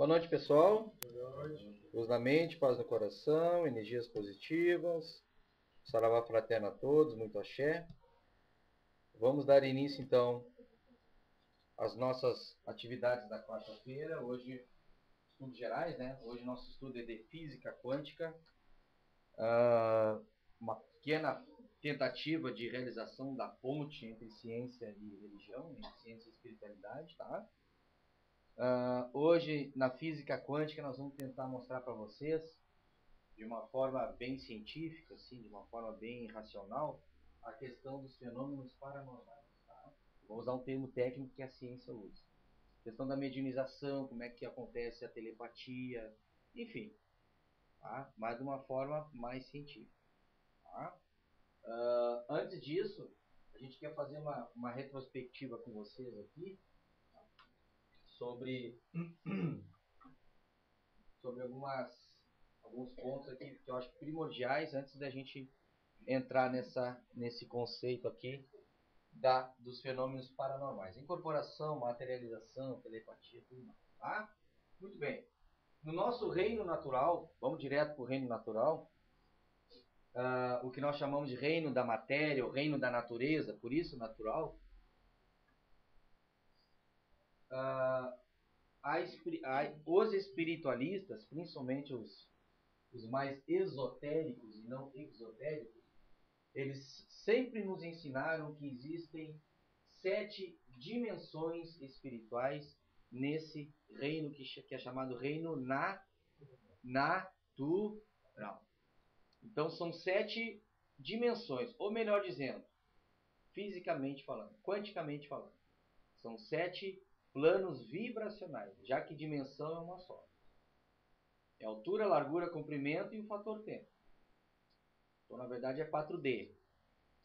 Boa noite, pessoal. Luz na mente, paz no coração, energias positivas. Saravá fraterno a todos, muito axé. Vamos dar início, então, às nossas atividades da quarta-feira. Hoje, estudos gerais, né? Hoje, nosso estudo é de física quântica. Uma pequena tentativa de realização da ponte entre ciência e religião, entre ciência e espiritualidade, tá? Hoje, na física quântica, nós vamos tentar mostrar para vocês, de uma forma bem científica, assim, de uma forma bem racional, a questão dos fenômenos paranormais. Tá? Vou usar um termo técnico que a ciência usa. A questão da mediunização, como é que acontece a telepatia, enfim, tá? Mas de uma forma mais científica. Tá? Antes disso, a gente quer fazer uma retrospectiva com vocês aqui, sobre alguns pontos aqui que eu acho primordiais antes da gente entrar nesse conceito aqui dos fenômenos paranormais. Incorporação, materialização, telepatia, tudo mais. Tá? Muito bem. No nosso reino natural, vamos direto para o reino natural, o que nós chamamos de reino da matéria, o reino da natureza, por isso natural, os espiritualistas, principalmente os mais esotéricos e não exotéricos, eles sempre nos ensinaram que existem 7 dimensões espirituais nesse reino que é chamado reino natural. Então são 7 dimensões, ou melhor dizendo, fisicamente falando, quanticamente falando, são 7 planos vibracionais, já que dimensão é uma só. É altura, largura, comprimento e o fator tempo. Então, na verdade, é 4D.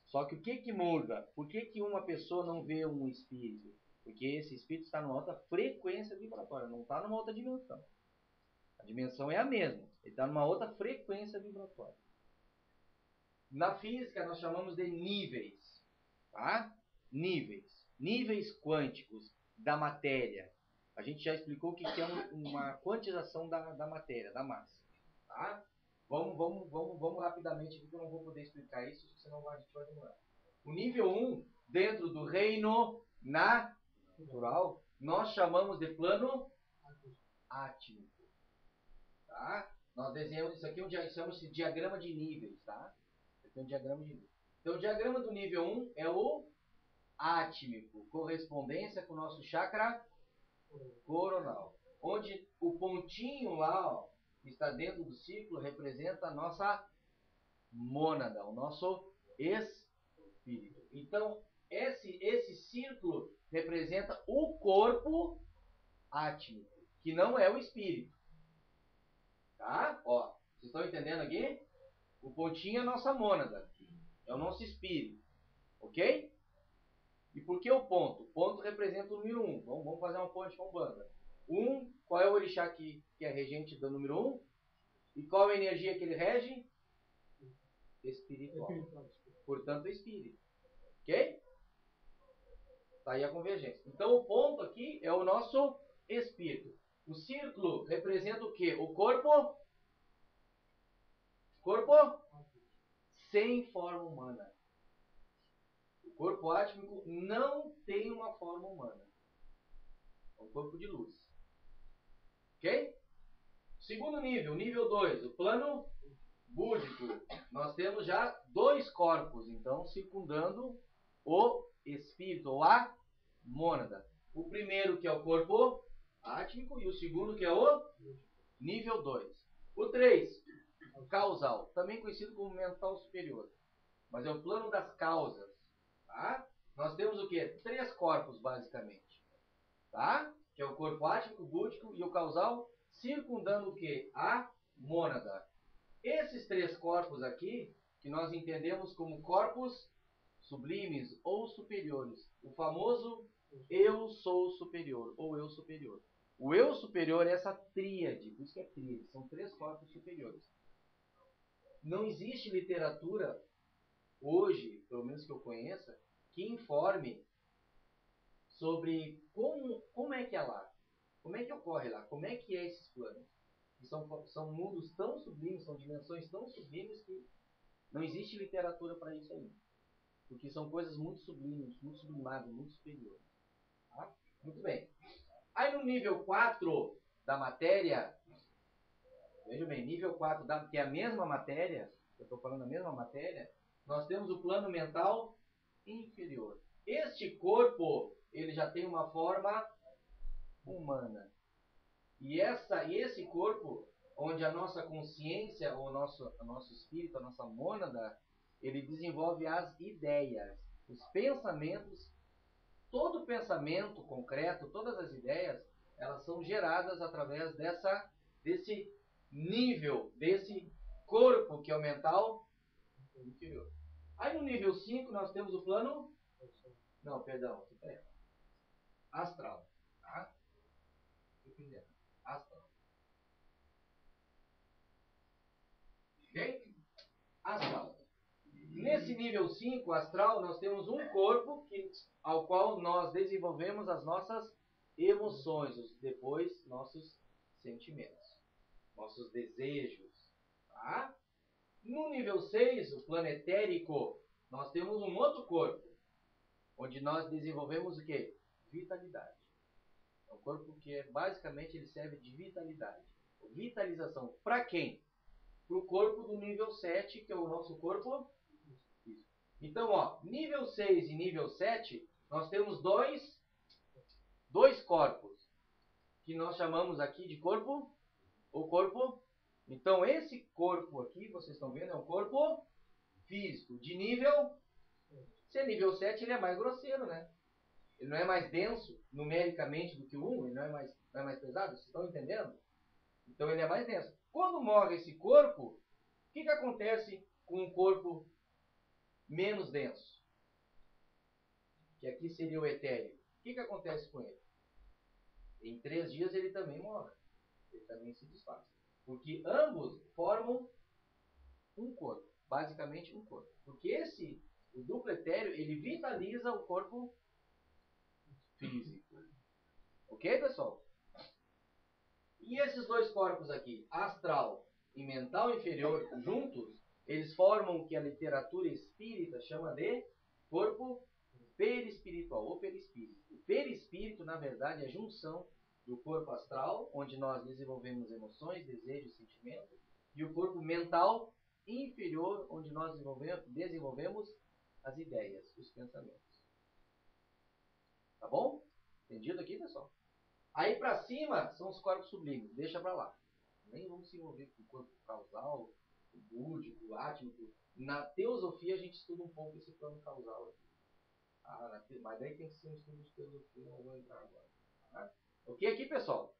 Só que o que muda? Por que uma pessoa não vê um espírito? Porque esse espírito está numa outra frequência vibratória, não está numa outra dimensão. A dimensão é a mesma, ele está numa outra frequência vibratória. Na física, nós chamamos de níveis. Tá? Níveis quânticos da matéria. A gente já explicou o que é uma quantização da matéria, da massa. Tá? Vamos rapidamente, porque eu não vou poder explicar isso, senão a gente vai demorar. O nível 1, dentro do reino natural, nós chamamos de plano átmico. Tá? Nós desenhamos isso aqui, chamamos de diagrama de níveis. Tá? Aqui é um diagrama de níveis. Então, o diagrama do nível 1 é o átmico, correspondência com o nosso chakra coronal. Onde o pontinho lá, ó, que está dentro do círculo, representa a nossa mônada, o nosso espírito. Então, esse círculo representa o corpo átmico, que não é o espírito. Tá? Ó, vocês estão entendendo aqui? O pontinho é a nossa mônada, é o nosso espírito. Ok? E por que o ponto? O ponto representa o número 1. Vamos fazer uma ponte com banda. Qual é o orixá que é regente do número 1? E qual é a energia que ele rege? Espiritual. Portanto, espírito. Ok? Tá aí a convergência. Então, o ponto aqui é o nosso espírito. O círculo representa o quê? O corpo? Corpo? Sem forma humana. O corpo átmico não tem uma forma humana. É um corpo de luz. Ok? Segundo nível, nível 2, o plano búdico. Nós temos já 2 corpos, então, circundando o espírito, ou a mônada. O primeiro que é o corpo átmico e o segundo que é o nível 2. O 3, causal, também conhecido como mental superior. Mas é o plano das causas. Tá? Nós temos o quê? 3 corpos, basicamente. Tá? Que é o corpo átmico, búdico e o causal, circundando o quê? A mônada. Esses 3 corpos aqui, que nós entendemos como corpos sublimes ou superiores. O famoso eu sou superior, ou eu superior. O eu superior é essa tríade, por isso que é tríade, são 3 corpos superiores. Não existe literatura hoje, pelo menos que eu conheça, que informe sobre como é que é lá. Como é que ocorre lá? Como é que é esses planos? E são mundos tão sublimes, são dimensões tão sublimes que não existe literatura para isso ainda. Porque são coisas muito sublimes, muito sublimadas, muito superiores. Tá? Muito bem. Aí no nível 4 da matéria, veja bem, nível 4, que é a mesma matéria, eu estou falando a mesma matéria, nós temos o plano mental inferior. Este corpo, ele já tem uma forma humana. E esse corpo, onde a nossa consciência, o nosso espírito, a nossa mônada, ele desenvolve as ideias, os pensamentos. Todo pensamento concreto, todas as ideias, elas são geradas através desse nível, desse corpo que é o mental inferior. Aí no nível 5 nós temos o plano... Não, perdão, astral. Tá? Astral. Ok? Astral. Nesse nível 5, astral, nós temos um corpo ao qual nós desenvolvemos as nossas emoções, depois nossos sentimentos, nossos desejos. Tá? No nível 6, o planetérico, nós temos um outro corpo, onde nós desenvolvemos o quê? Vitalidade. É um corpo que basicamente ele serve de vitalidade. Vitalização. Para quem? Para o corpo do nível 7, que é o nosso corpo. Isso. Então, ó, nível 6 e nível 7, nós temos dois corpos, que nós chamamos aqui de o corpo. Então, esse corpo aqui, vocês estão vendo, é um corpo físico, de nível... Se é nível 7, ele é mais grosseiro, né? Ele não é mais denso, numericamente, do que o 1, ele não é mais pesado, vocês estão entendendo? Então, ele é mais denso. Quando morre esse corpo, o que acontece com um corpo menos denso? Que aqui seria o etéreo. O que acontece com ele? Em 3 dias ele também morre. Ele também se desfaz. Porque ambos formam um corpo. Basicamente um corpo. Porque o duplo etéreo, ele vitaliza o corpo físico. Ok, pessoal? E esses dois corpos aqui, astral e mental inferior, juntos, eles formam o que a literatura espírita chama de corpo perispiritual, ou perispírito. O perispírito, na verdade, é a junção do corpo astral, onde nós desenvolvemos emoções, desejos, sentimentos, e o corpo mental inferior, onde nós desenvolvemos as ideias, os pensamentos. Tá bom? Entendido aqui, pessoal? Aí para cima são os corpos sublimes, deixa para lá. Nem vamos se envolver com o corpo causal, o búdico, o átmico. Na teosofia a gente estuda um pouco esse plano causal aqui. Mas daí tem que ser um estudo de teosofia, não vou entrar agora. Tá? Ok aqui, pessoal?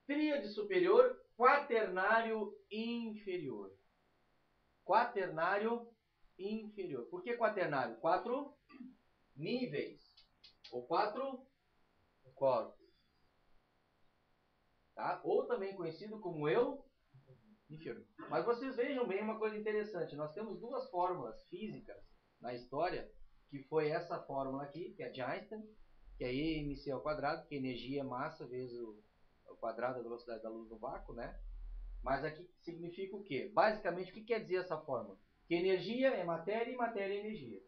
Tríade superior, quaternário inferior. Quaternário inferior. Por que quaternário? 4 níveis. Ou 4 corpos. Tá? Ou também conhecido como eu inferior. Mas vocês vejam bem uma coisa interessante. Nós temos duas fórmulas físicas na história, que foi essa fórmula aqui, que é de Einstein, que é E mc ao quadrado, que energia é massa vezes o quadrado da velocidade da luz no vácuo, né? Mas aqui significa o quê? Basicamente, o que quer dizer essa fórmula? Que energia é matéria e matéria é energia.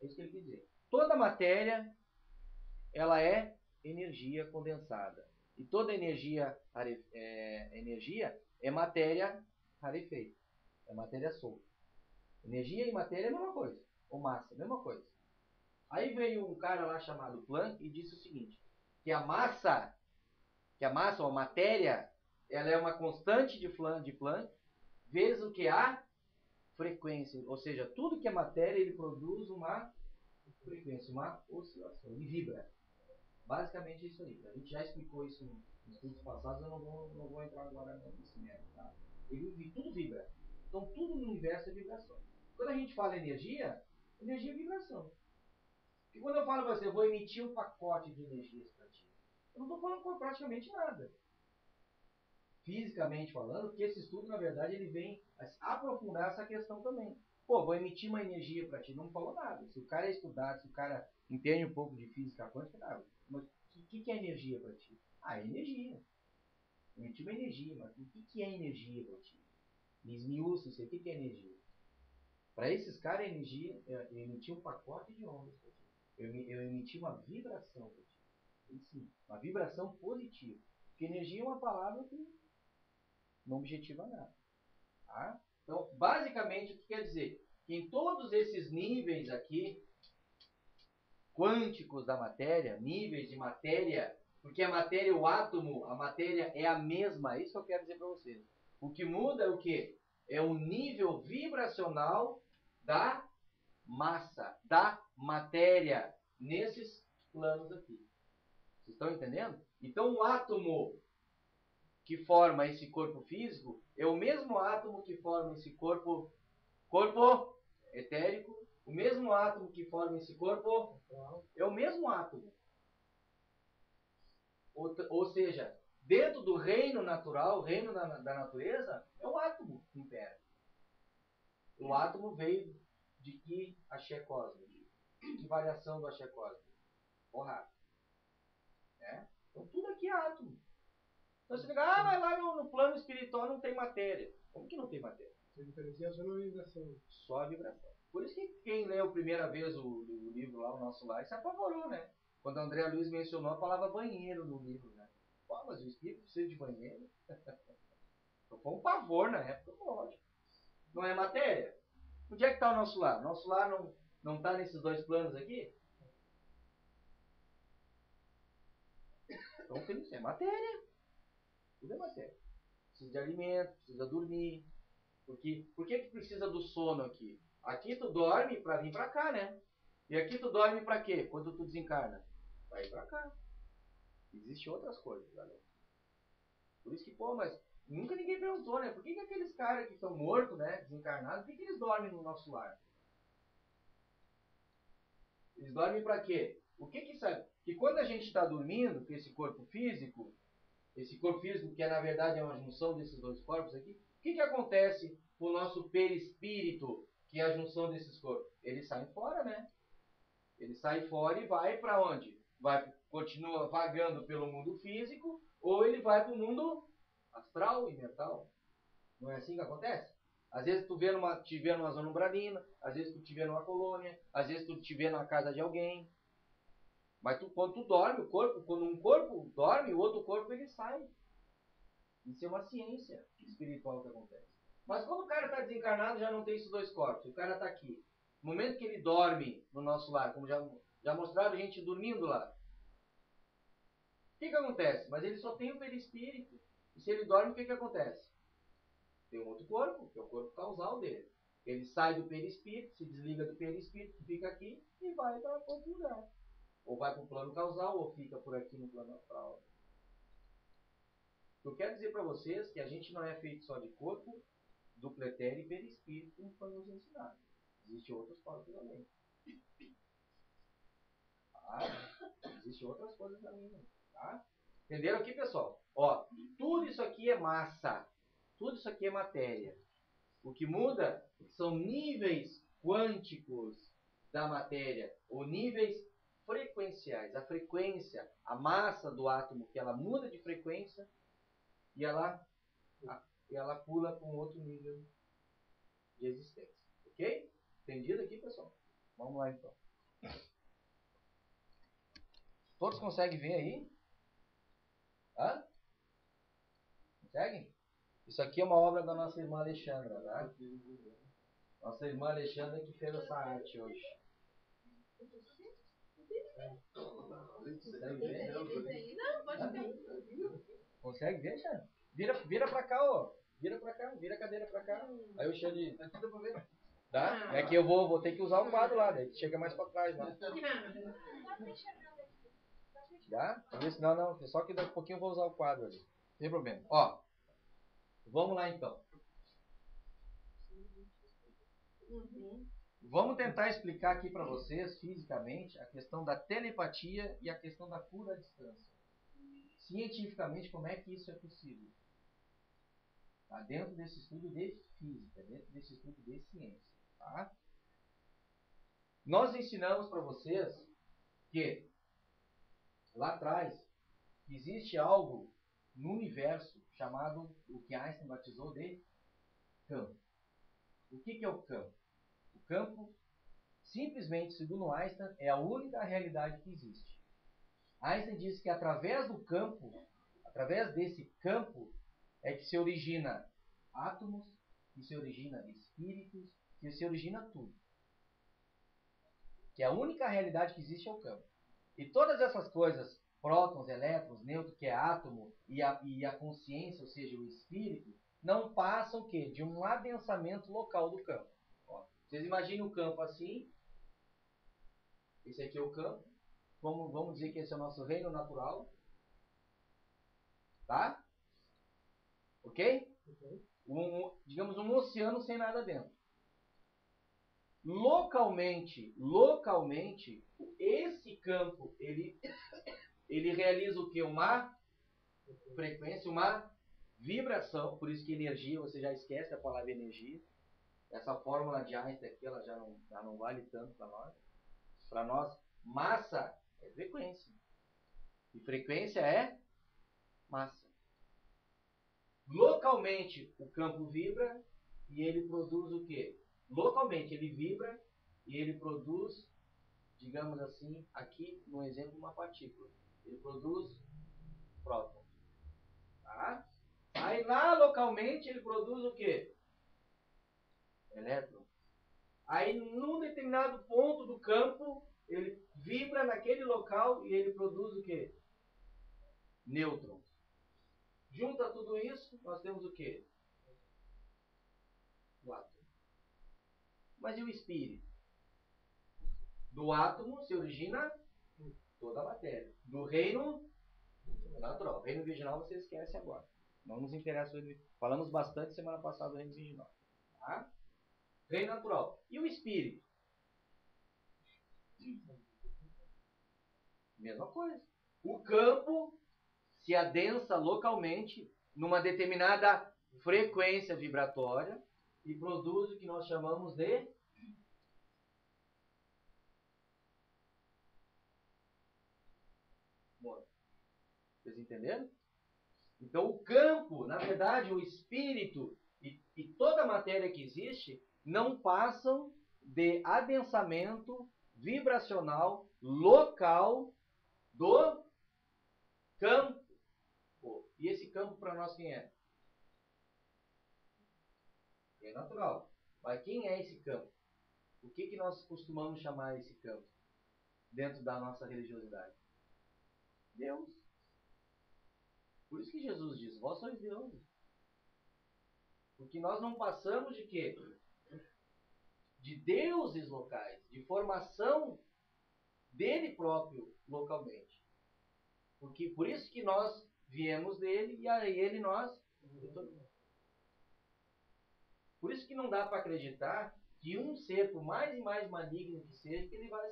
É isso que ele quer dizer. Toda matéria, ela é energia condensada. E toda energia é matéria rarefeita. É matéria solta. Energia e matéria é a mesma coisa. Ou massa, a mesma coisa. Aí veio um cara lá chamado Planck e disse o seguinte, que a massa ou a matéria, ela é uma constante de Planck vezes o que a frequência. Ou seja, tudo que é matéria, ele produz uma frequência, uma oscilação. Ele vibra. Basicamente é isso aí. A gente já explicou isso nos cursos passados, eu não vou entrar agora nesse mérito. Tá? Tudo vibra. Então tudo no universo é vibração. Quando a gente fala energia é vibração. E quando eu falo para você, eu vou emitir um pacote de energias para ti, eu não estou falando com praticamente nada. Fisicamente falando, porque esse estudo, na verdade, ele vem aprofundar essa questão também. Pô, vou emitir uma energia para ti, não falou nada. Se o cara é estudado, se o cara entende um pouco de física quântica, mas O que é energia para ti? Ah, é energia. Emitir uma energia, mas o que é energia para ti? Me esmiuça isso aí, o que é energia? Para esses caras, a energia, eu emiti um pacote de ondas para ti. Eu emiti uma vibração para ti. Sim, uma vibração positiva. Porque energia é uma palavra que não objetiva nada. Tá? Então, basicamente, o que quer dizer? Que em todos esses níveis aqui, quânticos da matéria, níveis de matéria, porque a matéria, o átomo, a matéria é a mesma, é isso que eu quero dizer para vocês. O que muda é o quê? É o nível vibracional da massa, da matéria, nesses planos aqui. Vocês estão entendendo? Então, o átomo que forma esse corpo físico é o mesmo átomo que forma esse corpo etérico, o mesmo átomo que forma esse corpo é o mesmo átomo. Ou seja, dentro do reino natural, o reino da natureza, é o átomo que impera. O átomo veio de que axé cósmico? Que variação do axé cósmico? Porrada. É? Então tudo aqui é átomo. Então você diga, mas lá no plano espiritual não tem matéria. Como que não tem matéria? Você diferencia só na vibração. Só a vibração. Por isso que quem leu a primeira vez o livro lá, o nosso lar, se apavorou, né? Quando a Andrea Luiz mencionou a palavra banheiro no livro, né? Pô, mas o espírito precisa de banheiro? Então foi um pavor na época, lógico. Não é matéria? Onde é que está o nosso lar? Nosso lar não está nesses dois planos aqui? Então tem isso, é matéria. Tudo é matéria. Precisa de alimento, precisa dormir. Por que precisa do sono aqui? Aqui tu dorme para vir para cá, né? E aqui tu dorme para quê? Quando tu desencarna? Para ir para cá. Existem outras coisas, galera. Por isso que, pô, mas nunca ninguém perguntou, né? Por que aqueles caras que estão mortos, né? Desencarnados, por que eles dormem no nosso lar? Eles dormem para quê? O que sabe? Que quando a gente está dormindo, com esse corpo físico que é, na verdade é uma junção desses dois corpos aqui, o que acontece com o nosso perispírito, que é a junção desses corpos? Ele sai fora, né? Ele sai fora e vai para onde? Continua vagando pelo mundo físico, ou ele vai para o mundo astral e mental. Não é assim que acontece? Às vezes tu te vê numa zona umbralina, às vezes tu te vê numa colônia, às vezes tu te vê na casa de alguém. Mas quando tu dorme, quando um corpo dorme, o outro corpo ele sai. Isso é uma ciência espiritual que acontece. Mas quando o cara está desencarnado, já não tem esses dois corpos. O cara está aqui. No momento que ele dorme no nosso lar, como já mostraram a gente dormindo lá. O que acontece? Mas ele só tem o perispírito. E se ele dorme, o que acontece? Tem um outro corpo, que é o corpo causal dele. Ele sai do perispírito, se desliga do perispírito, fica aqui e vai para outro lugar. Ou vai para o plano causal, ou fica por aqui no plano astral. Eu quero dizer para vocês que a gente não é feito só de corpo, duplo etéreo e perispírito, como foi nos ensinado. Existem outros corpos além. Tá? Existem outras coisas além. Tá? Entenderam aqui, pessoal? Ó, tudo isso aqui é massa. Tudo isso aqui é matéria. O que muda são níveis quânticos da matéria, ou níveis frequenciais. A frequência, a massa do átomo, que ela muda de frequência e ela pula para um outro nível de existência. Ok? Entendido aqui, pessoal? Vamos lá, então. Todos conseguem ver aí? Hã? Conseguem? Isso aqui é uma obra da nossa irmã Alexandra, tá? Nossa irmã Alexandra que fez essa arte hoje. Consegue ver? Não, pode ver. Consegue ver, Xande? Vira pra cá, ó. Vira pra cá, vira a cadeira pra cá. Aí o Xande... Dá? É que eu vou ter que usar o quadro lá, daí chega mais pra trás lá. Dá? Não. Só que daqui a pouquinho eu vou usar o quadro ali. Não tem problema. Ó. Vamos lá então. Vamos tentar explicar aqui para vocês, fisicamente, a questão da telepatia e a questão da cura à distância. Cientificamente, como é que isso é possível? Tá? Dentro desse estudo de física, dentro desse estudo de ciência. Tá? Nós ensinamos para vocês que lá atrás, existe algo no universo chamado, o que Einstein batizou de campo. O que é o campo? O campo, simplesmente, segundo Einstein, é a única realidade que existe. Einstein disse que através do campo, através desse campo, é que se origina átomos, que se origina espíritos, que se origina tudo. Que a única realidade que existe é o campo. E todas essas coisas, prótons, elétrons, nêutrons, que é átomo, e a consciência, ou seja, o espírito, não passam o quê? De um adensamento local do campo. Ó, vocês imaginem o campo assim. Esse aqui é o campo. Vamos dizer que esse é o nosso reino natural. Tá? Ok? Digamos um oceano sem nada dentro. Localmente, esse campo, ele realiza o que? Uma frequência, uma vibração. Por isso que energia, você já esquece a palavra energia. Essa fórmula de Einstein aqui, ela já não vale tanto para nós. Para nós, massa é frequência. E frequência é massa. Localmente, o campo vibra e ele produz o quê? Localmente, ele vibra e ele produz, digamos assim, aqui no exemplo, uma partícula. Ele produz prótons. Tá? Aí lá localmente ele produz o quê? Elétron. Aí num determinado ponto do campo, ele vibra naquele local e ele produz o quê? Nêutrons. Junta tudo isso, nós temos o quê? O átomo. Mas e o espírito? Do átomo se origina toda a matéria. Do reino natural. Reino virginal você esquece agora. Não nos interessa. Falamos bastante semana passada do reino virginal. Tá? Reino natural. E o espírito? Mesma coisa. O campo se adensa localmente numa determinada frequência vibratória e produz o que nós chamamos de mono. Vocês entenderam? Então o campo, na verdade, o espírito e toda a matéria que existe não passam de adensamento vibracional local do campo. E esse campo para nós quem é? É natural. Mas quem é esse campo? O que nós costumamos chamar esse campo dentro da nossa religiosidade? Deus. Por isso que Jesus diz, vós sois deuses. Porque nós não passamos de quê? De deuses locais, de formação dele próprio localmente. Porque por isso que nós viemos dele e a ele nós retornamos. Por isso que não dá para acreditar que um ser, por mais e mais maligno que seja, que ele vai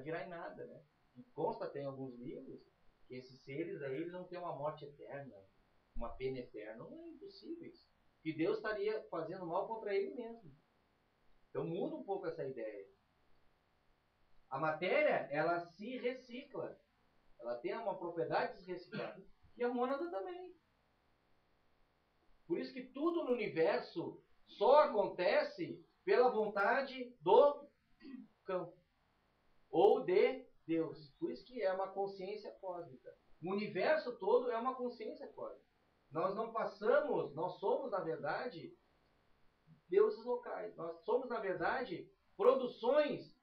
virar em nada, né? E consta até em alguns livros que esses seres aí eles não têm uma morte eterna, uma pena eterna. Não é impossível isso. Que Deus estaria fazendo mal contra ele mesmo. Então muda um pouco essa ideia. A matéria, ela se recicla. Ela tem uma propriedade de se reciclar. E a mônada também. Por isso que tudo no universo só acontece pela vontade do campo. Ou de Deus. Por isso que é uma consciência cósmica. O universo todo é uma consciência cósmica. Nós não passamos, nós somos, na verdade, deuses locais. Nós somos, na verdade, produções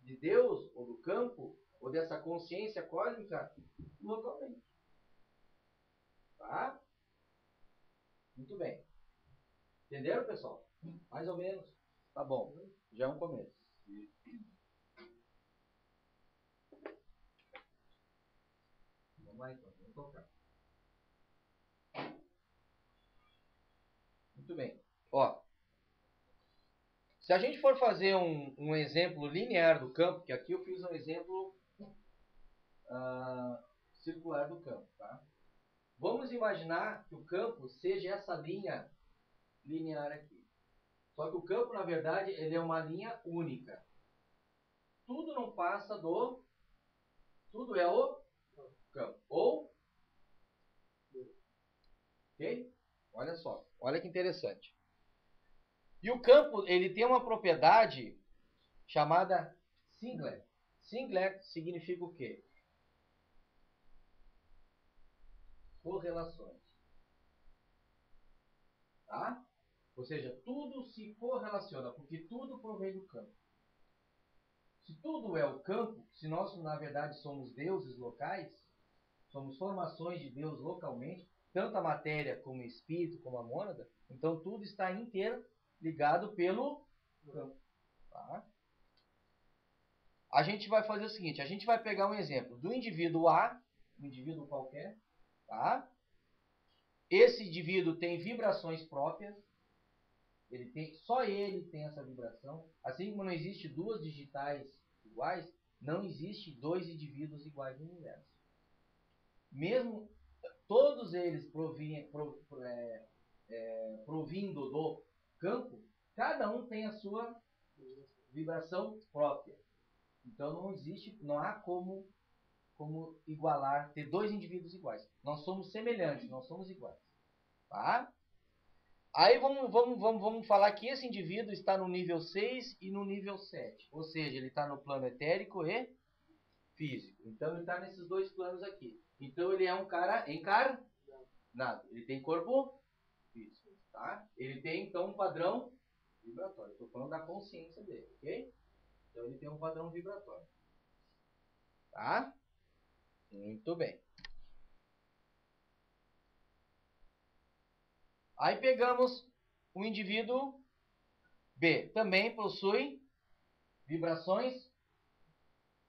de Deus, ou do campo, ou dessa consciência cósmica, localmente. Tá? Muito bem. Entenderam, pessoal? Mais ou menos. Tá bom. Já é um começo. Vamos lá então. Vamos tocar. Muito bem. Ó. Se a gente for fazer um exemplo linear do campo, que aqui eu fiz um exemplo circular do campo, tá? Vamos imaginar que o campo seja essa linha linear aqui. Só que o campo, na verdade, ele é uma linha única. Tudo não passa do Tudo é o campo. Ou, ok? Olha só, olha que interessante. E o campo, ele tem uma propriedade chamada singlet. Singlet significa o quê? Correlações. Tá? Ou seja, tudo se correlaciona, porque tudo provém do campo. Se tudo é o campo, se nós na verdade somos deuses locais, somos formações de Deus localmente, tanto a matéria como o espírito, como a mônada, então tudo está inteiro ligado pelo campo. Tá? A gente vai fazer o seguinte, a gente vai pegar um exemplo do indivíduo A, um indivíduo qualquer, tá? Esse indivíduo tem vibrações próprias, só ele tem essa vibração, assim como não existe duas digitais iguais, não existe dois indivíduos iguais no universo. Mesmo todos eles provindo do campo, cada um tem a sua vibração própria. Então não há como igualar, ter dois indivíduos iguais. Nós somos semelhantes, nós somos iguais. Tá? Aí vamos falar que esse indivíduo está no nível 6 e no nível 7. Ou seja, ele está no plano etérico e físico. Então ele está nesses dois planos aqui. Então ele é um cara encarnado. Ele tem corpo físico. Tá? Ele tem então um padrão vibratório. Estou falando da consciência dele, ok? Então ele tem um padrão vibratório. Tá? Muito bem. Aí pegamos o indivíduo B. Também possui vibrações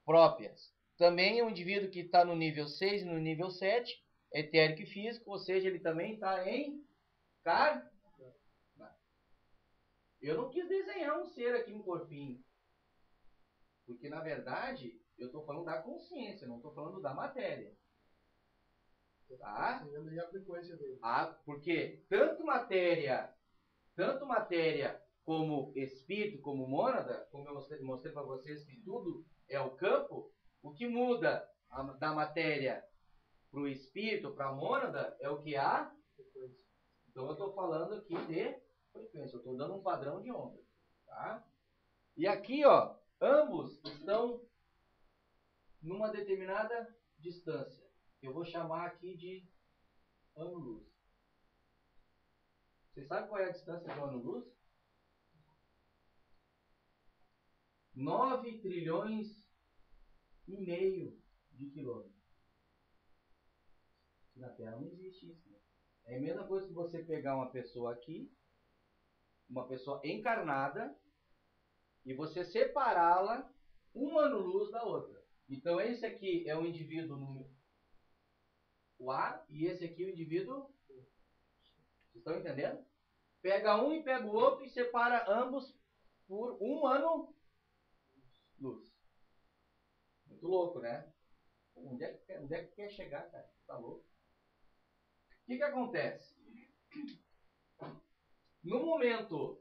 próprias. Também é um indivíduo que está no nível 6 e no nível 7, etérico e físico, ou seja, ele também está em encarnado. Eu não quis desenhar um ser aqui, um corpinho. Porque, na verdade, eu estou falando da consciência, não estou falando da matéria. Tá? A frequência dele. Porque tanto matéria como espírito, como mônada, como eu mostrei para vocês que tudo é o campo, o que muda da matéria para o espírito, para a mônada, é o que há. Então eu estou falando aqui de frequência, eu estou dando um padrão de onda. Tá? E aqui, ó, ambos estão numa determinada distância. Eu vou chamar aqui de ano-luz. Você sabe qual é a distância do ano-luz? 9 trilhões e meio de quilômetros. Na Terra não existe isso. Né? É a mesma coisa que você pegar uma pessoa aqui, uma pessoa encarnada, e você separá-la um ano-luz da outra. Então esse aqui é o indivíduo o A, e esse aqui é o indivíduo. Vocês estão entendendo? Pega um e pega o outro e separa ambos por um ano-luz. Muito louco, né? Onde é que quer chegar, cara? Tá louco? O que acontece? No momento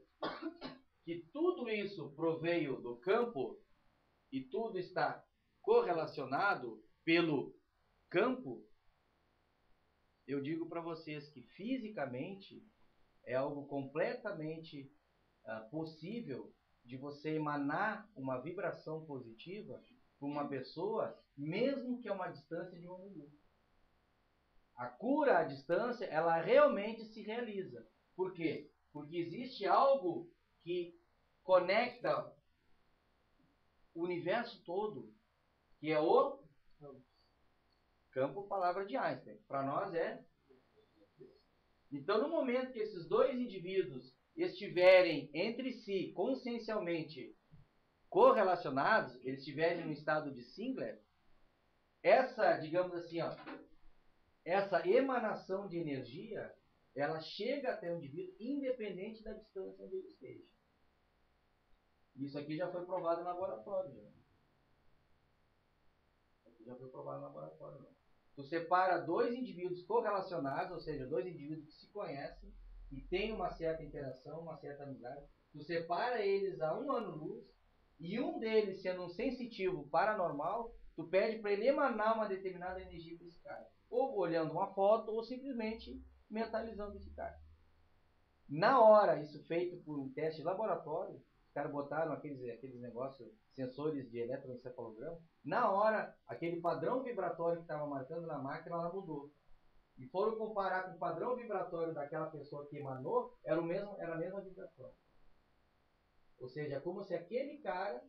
que tudo isso proveio do campo e tudo está correlacionado pelo campo, eu digo para vocês que fisicamente é algo completamente possível de você emanar uma vibração positiva para uma pessoa, mesmo que a uma distância de um ano-luz. A cura à distância, ela realmente se realiza. Por quê? Porque existe algo que conecta o universo todo, que é o campo, palavra de Einstein. Para nós é. Então, no momento que esses dois indivíduos estiverem entre si, consciencialmente correlacionados, eles estiverem no estado de singlet, essa, digamos assim, ó, essa emanação de energia, ela chega até o indivíduo independente da distância onde ele esteja. Isso aqui já foi provado em laboratório. Já. Isso aqui já foi provado em laboratório. Não. Tu separa dois indivíduos correlacionados, ou seja, dois indivíduos que se conhecem e têm uma certa interação, uma certa amizade. Tu separa eles a um ano-luz e um deles, sendo um sensitivo paranormal, tu pede para ele emanar uma determinada energia para esse cara. Ou olhando uma foto, ou simplesmente mentalizando esse cara. Na hora, isso feito por um teste de laboratório, os caras botaram aqueles negócios, sensores de eletroencefalograma, na hora, aquele padrão vibratório que estava marcando na máquina, ela mudou. E foram comparar com o padrão vibratório daquela pessoa que emanou, era a mesma vibração. Ou seja, é como se aquele cara,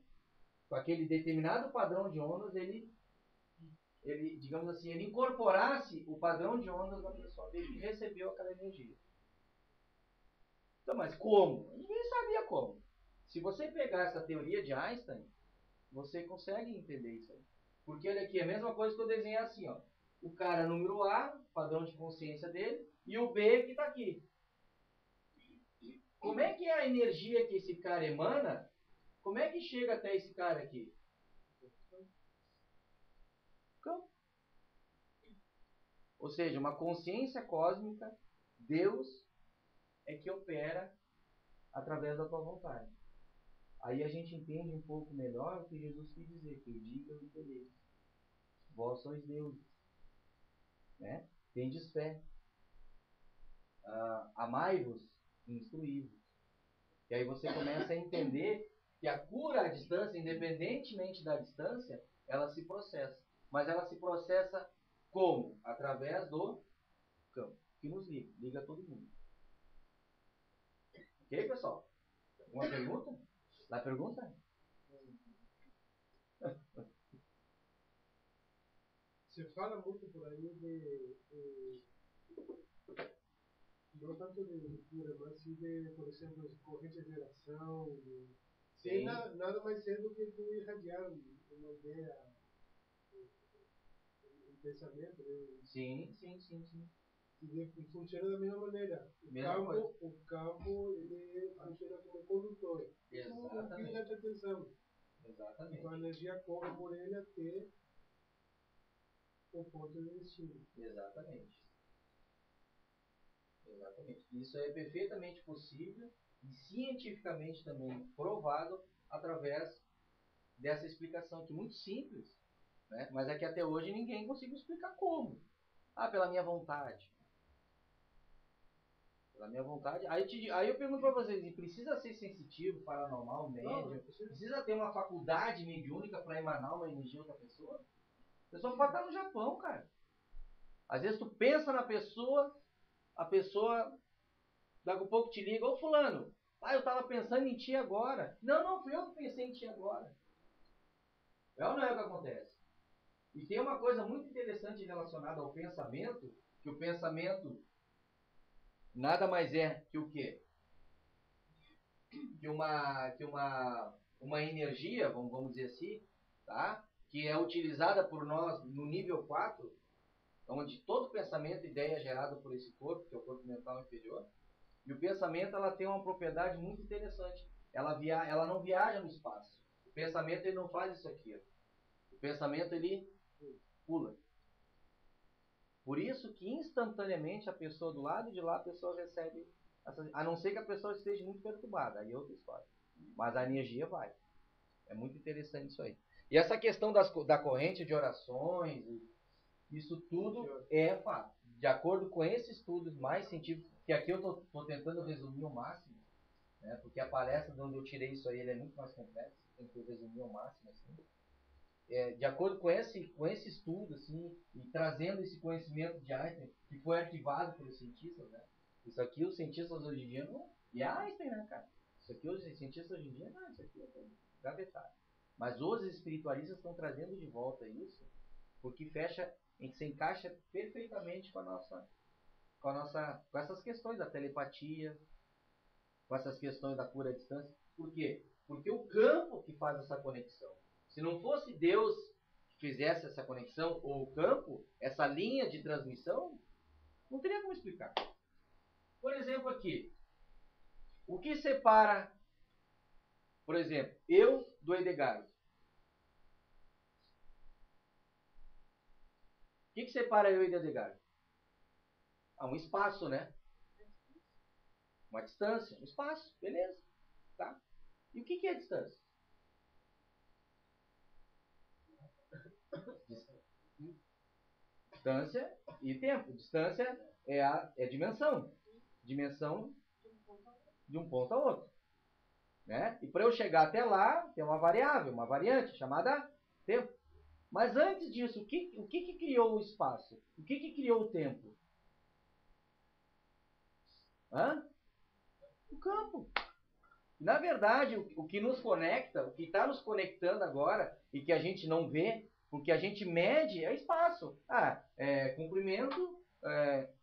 com aquele determinado padrão de ondas, ele, digamos assim, ele incorporasse o padrão de ondas da pessoa dele que recebeu aquela energia. Então, mas como? Ninguém sabia como. Se você pegar essa teoria de Einstein, você consegue entender isso aí. Porque olha aqui, é a mesma coisa que eu desenhei assim, ó. O cara número A, padrão de consciência dele, e o B que está aqui. Como é que é a energia que esse cara emana? Como é que chega até esse cara aqui? Campo. Ou seja, uma consciência cósmica, Deus é que opera através da tua vontade. Aí a gente entende um pouco melhor o que Jesus quis dizer, que diga o interesse. Vós sois deuses. Né? Tendes fé. Amai-vos e instruí-vos. E aí você começa a entender que a cura à distância, independentemente da distância, ela se processa. Mas ela se processa como? Através do campo, que nos liga todo mundo. Ok, pessoal? Alguma pergunta? Dá pergunta? Se fala muito por aí não tanto de cura, mas sim de, por exemplo, corrente de geração. Sem nada mais ser do que tu irradiar uma ideia, um pensamento. Né? Sim. E funciona da mesma maneira. O campo ele funciona como condutor. Exatamente. Isso é atenção. Exatamente. Então a energia corre por ele até o ponto de destino. Exatamente. Isso é perfeitamente possível e cientificamente também provado através dessa explicação que é muito simples, né? Mas é que até hoje ninguém conseguiu explicar como. Pela minha vontade. Pela minha vontade. Aí eu pergunto para vocês, precisa ser sensitivo, paranormal, médium? Precisa ter uma faculdade mediúnica para emanar uma energia de outra pessoa? A pessoa pode estar no Japão, cara. Às vezes tu pensa na pessoa, a pessoa daqui a pouco te liga, ô fulano, eu tava pensando em ti agora. Não, fui eu que pensei em ti agora. É ou não é o que acontece? E tem uma coisa muito interessante relacionada ao pensamento, que o pensamento nada mais é que o quê? Que uma energia, vamos dizer assim, tá? Que é utilizada por nós no nível 4, onde todo pensamento e ideia é gerado por esse corpo, que é o corpo mental inferior. E o pensamento ela tem uma propriedade muito interessante. Ela não viaja no espaço. O pensamento ele não faz isso aqui. O pensamento ele pula. Por isso que instantaneamente a pessoa do lado de lá, a pessoa recebe, a não ser que a pessoa esteja muito perturbada, aí é outra história. Mas a energia vai. É muito interessante isso aí. E essa questão da corrente de orações, isso tudo é fato. De acordo com esses estudos mais científicos, que aqui eu estou tentando resumir ao máximo, né, porque a palestra de onde eu tirei isso aí é muito mais complexa, tem que resumir ao máximo. Assim. De acordo com esse estudo, assim, e trazendo esse conhecimento de Einstein, que foi arquivado pelos cientistas, né? Isso aqui os cientistas hoje em dia não... E é Einstein, né, cara? Isso aqui os cientistas hoje em dia, não, isso aqui é gavetado. Mas os espiritualistas estão trazendo de volta isso, porque se encaixa perfeitamente com essas questões da telepatia, com essas questões da cura à distância. Por quê? Porque o campo que faz essa conexão. Se não fosse Deus que fizesse essa conexão, ou o campo, essa linha de transmissão, não teria como explicar. Por exemplo aqui, o que separa, por exemplo, eu do Edgardo? O que separa eu e o Edgardo? Um espaço, né? Uma distância, um espaço, beleza. Tá? E o que é a distância? Distância e tempo. Distância é dimensão. Dimensão de um ponto ao outro. Né? E para eu chegar até lá, tem uma variável, uma variante chamada tempo. Mas antes disso, o que criou o espaço? O que criou o tempo? Hã? O campo. Na verdade, o que nos conecta, o que está nos conectando agora e que a gente não vê, o que a gente mede é espaço. Comprimento,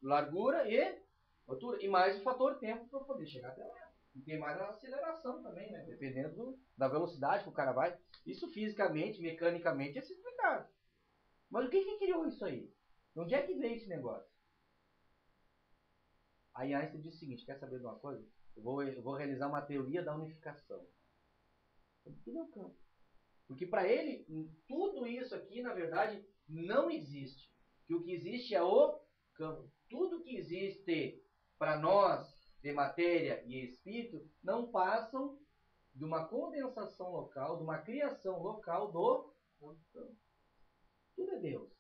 largura e altura. E mais o fator tempo para poder chegar até lá. E tem mais a aceleração também, né? Dependendo da velocidade que o cara vai. Isso fisicamente, mecanicamente é explicado. Mas o que criou isso aí? Onde é que veio esse negócio? Aí Einstein disse o seguinte, quer saber de uma coisa? Eu vou realizar uma teoria da unificação. O que é o campo? Porque para ele, tudo isso aqui, na verdade, não existe. Que o que existe é o campo. Tudo que existe para nós, de matéria e espírito, não passam de uma condensação local, de uma criação local do campo. Tudo é Deus.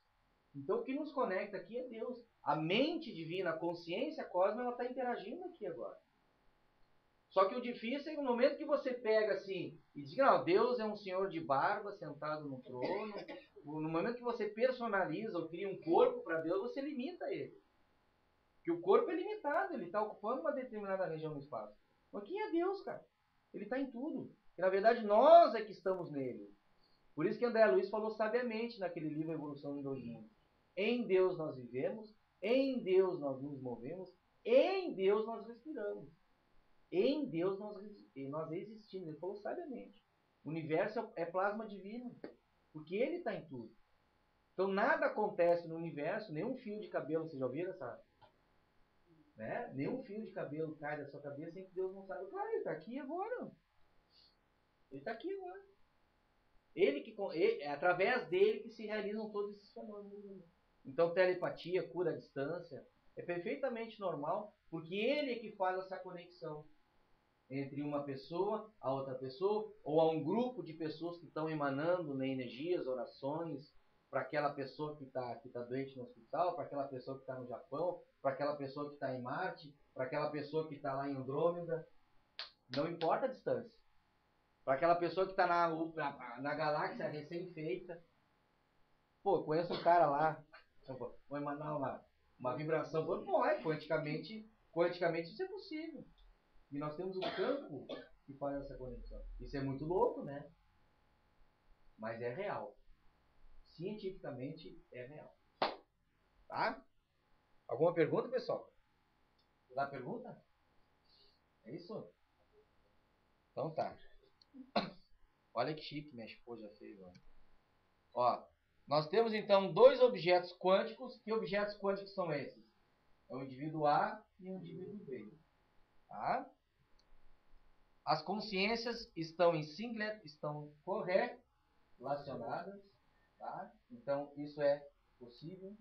Então o que nos conecta aqui é Deus. A mente divina, a consciência cósmica, ela está interagindo aqui agora. Só que o difícil é no momento que você pega assim e diz, não, Deus é um senhor de barba sentado no trono. No momento que você personaliza ou cria um corpo para Deus, você limita ele. Porque o corpo é limitado, ele está ocupando uma determinada região do espaço. Mas quem é Deus, cara? Ele está em tudo. E na verdade nós é que estamos nele. Por isso que André Luiz falou sabiamente naquele livro Evolução em Dois Mundos. Em Deus nós vivemos, em Deus nós nos movemos, em Deus nós respiramos. Em Deus nós existimos. Ele falou sabiamente. O universo é plasma divino. Porque ele está em tudo. Então nada acontece no universo, nenhum fio de cabelo, vocês já ouviram essa? Né? Nenhum fio de cabelo cai da sua cabeça sem que Deus não saiba. Claro, ele está aqui agora. Ele está aqui agora. É através dele que se realizam todos esses fenômenos. Então telepatia, cura à distância, é perfeitamente normal, porque ele é que faz essa conexão entre uma pessoa, a outra pessoa, ou a um grupo de pessoas que estão emanando, né, energias, orações, para aquela pessoa que tá doente no hospital, para aquela pessoa que está no Japão, para aquela pessoa que está em Marte, para aquela pessoa que está lá em Andrômeda. Não importa a distância. Para aquela pessoa que está na galáxia recém-feita. Pô, conheço um cara lá, vou emanar uma vibração. Pode, quanticamente isso é possível. E nós temos um campo que faz essa conexão. Isso é muito louco, né? Mas é real. Cientificamente é real. Tá? Alguma pergunta, pessoal? Dá pergunta? É isso? Então tá. Olha que chique, minha esposa fez. Ó, nós temos então dois objetos quânticos. Que objetos quânticos são esses? É o indivíduo A e o indivíduo B. Tá? As consciências estão em singlet, estão correlacionadas. Tá? Então isso é possível.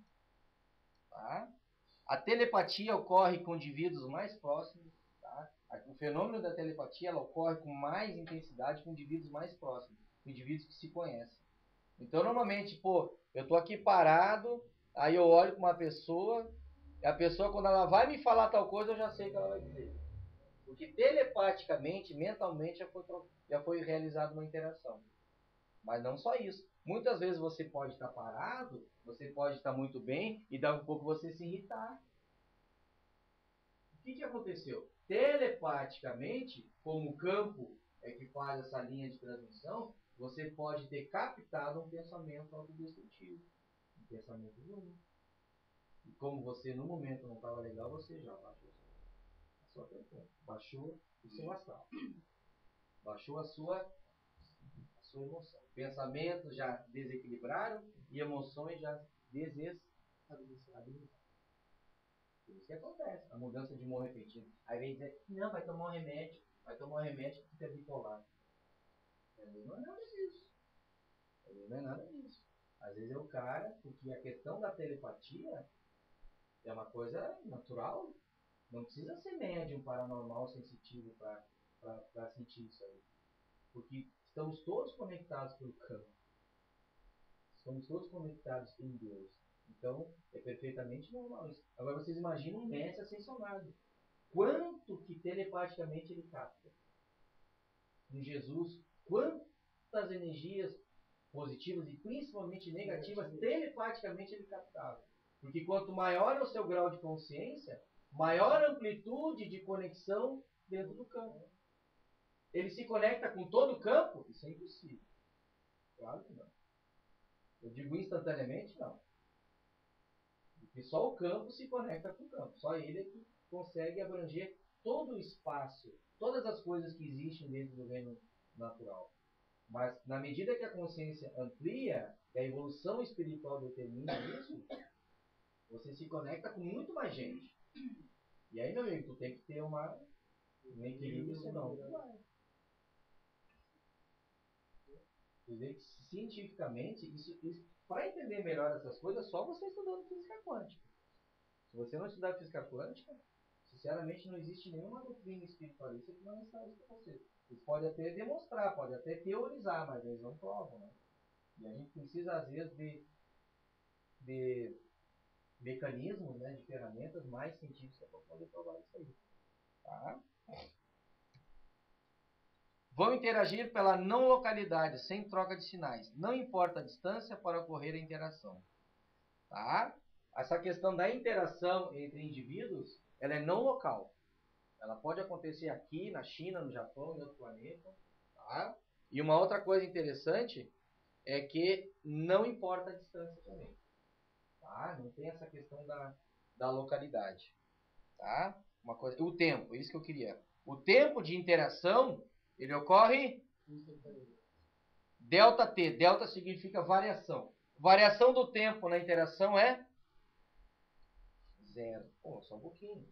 Tá? A telepatia ocorre com indivíduos mais próximos. Tá? O fenômeno da telepatia ela ocorre com mais intensidade com indivíduos mais próximos, com indivíduos que se conhecem. Então, normalmente, eu tô aqui parado, aí eu olho para uma pessoa, e a pessoa, quando ela vai me falar tal coisa, eu já sei o que ela vai dizer. Porque telepaticamente, mentalmente, já foi realizada uma interação. Mas não só isso. Muitas vezes você pode estar parado, você pode estar muito bem, e dá um pouco você se irritar. O que aconteceu? Telepaticamente, como o campo é que faz essa linha de transmissão, você pode ter captado um pensamento autodestrutivo. Um pensamento ruim. E como você no momento não estava legal, você já baixou a sua frequência. Baixou o seu astral. Baixou a sua emoção. Pensamentos já desequilibraram e emoções já desestabilizaram. Isso que acontece. A mudança de humor repentino. Aí vem dizer, não, vai tomar um remédio. Vai tomar um remédio que é bipolar. Não é nada disso. Não é nada disso. Às vezes é o cara, porque a questão da telepatia é uma coisa natural. Não precisa ser médium, paranormal, sensitivo para sentir isso aí. Porque estamos todos conectados pelo campo. Somos todos conectados em Deus. Então, é perfeitamente normal isso. Agora, vocês imaginam um mestre ascensionado. Quanto que telepaticamente ele capta? Em Jesus, quantas energias positivas e principalmente negativas telepaticamente ele captava? Porque quanto maior é o seu grau de consciência, maior amplitude de conexão dentro do campo. Ele se conecta com todo o campo? Isso é impossível. Claro que não. Eu digo instantaneamente, não. Porque só o campo se conecta com o campo. Só ele é que consegue abranger todo o espaço, todas as coisas que existem dentro do reino natural. Mas na medida que a consciência amplia, que a evolução espiritual determina isso, você se conecta com muito mais gente. E aí, meu amigo, tu tem que ter um equilíbrio, senão não vai. Cientificamente, para entender melhor essas coisas, é só você estudando física quântica. Se você não estudar física quântica, sinceramente não existe nenhuma doutrina espiritualista que não está isso para você. Eles podem até demonstrar, podem até teorizar, mas eles não provam, né? E a gente precisa, às vezes, de mecanismos, né, de ferramentas mais científicas para poder provar isso aí. Tá? Vão interagir pela não localidade, sem troca de sinais. Não importa a distância para ocorrer a interação. Tá? Essa questão da interação entre indivíduos, ela é não local. Ela pode acontecer aqui, na China, no Japão, em outro planeta. Tá? E uma outra coisa interessante é que não importa a distância também. Tá? Não tem essa questão da localidade. Tá? Uma coisa, o tempo, isso que eu queria. O tempo de interação, ele ocorre delta T. Delta significa variação. Variação do tempo na interação é zero. Pô, só um pouquinho.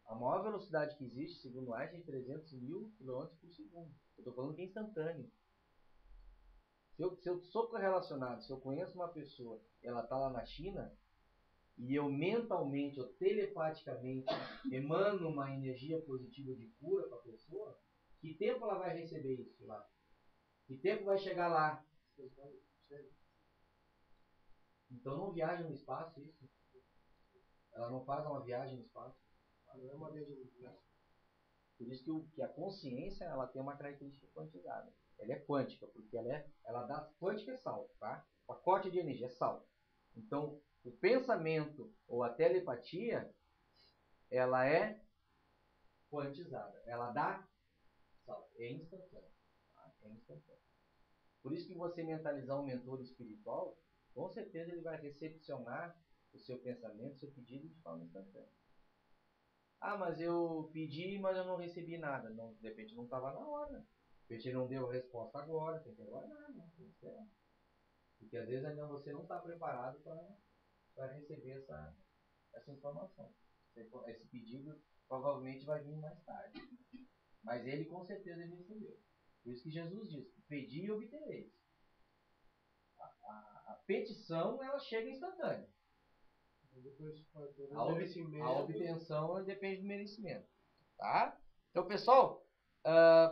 A maior velocidade que existe, segundo Einstein, é 300 mil km por segundo. Eu estou falando que é instantâneo. Se eu sou correlacionado, se eu conheço uma pessoa, ela está lá na China, e eu mentalmente, ou telepaticamente, emano uma energia positiva de cura para a pessoa, que tempo ela vai receber isso lá? Que tempo vai chegar lá? Então não viaja no espaço isso? Ela não faz uma viagem no espaço? Não é uma viagem no espaço. Por isso que a consciência, ela tem uma característica quantizada. Ela é quântica, porque ela dá quântica é salto, tá? Pacote de energia é salto. Então, o pensamento ou a telepatia, ela é quantizada. Ela dá salto. É instantâneo. Tá? É instantâneo. Por isso que você mentalizar um mentor espiritual, com certeza ele vai recepcionar o seu pensamento, o seu pedido de forma instantânea. Ah, mas eu pedi, mas eu não recebi nada. Não, de repente não estava na hora. De repente não deu resposta agora, tem que aguardar, né? Tem que esperar. Porque às vezes ainda você não está preparado para receber essa informação. Esse pedido provavelmente vai vir mais tarde. Mas ele com certeza ele recebeu. Por isso que Jesus disse, pedi e obtereis. A petição, ela chega instantânea. A obtenção depende do merecimento. Tá? Então, pessoal,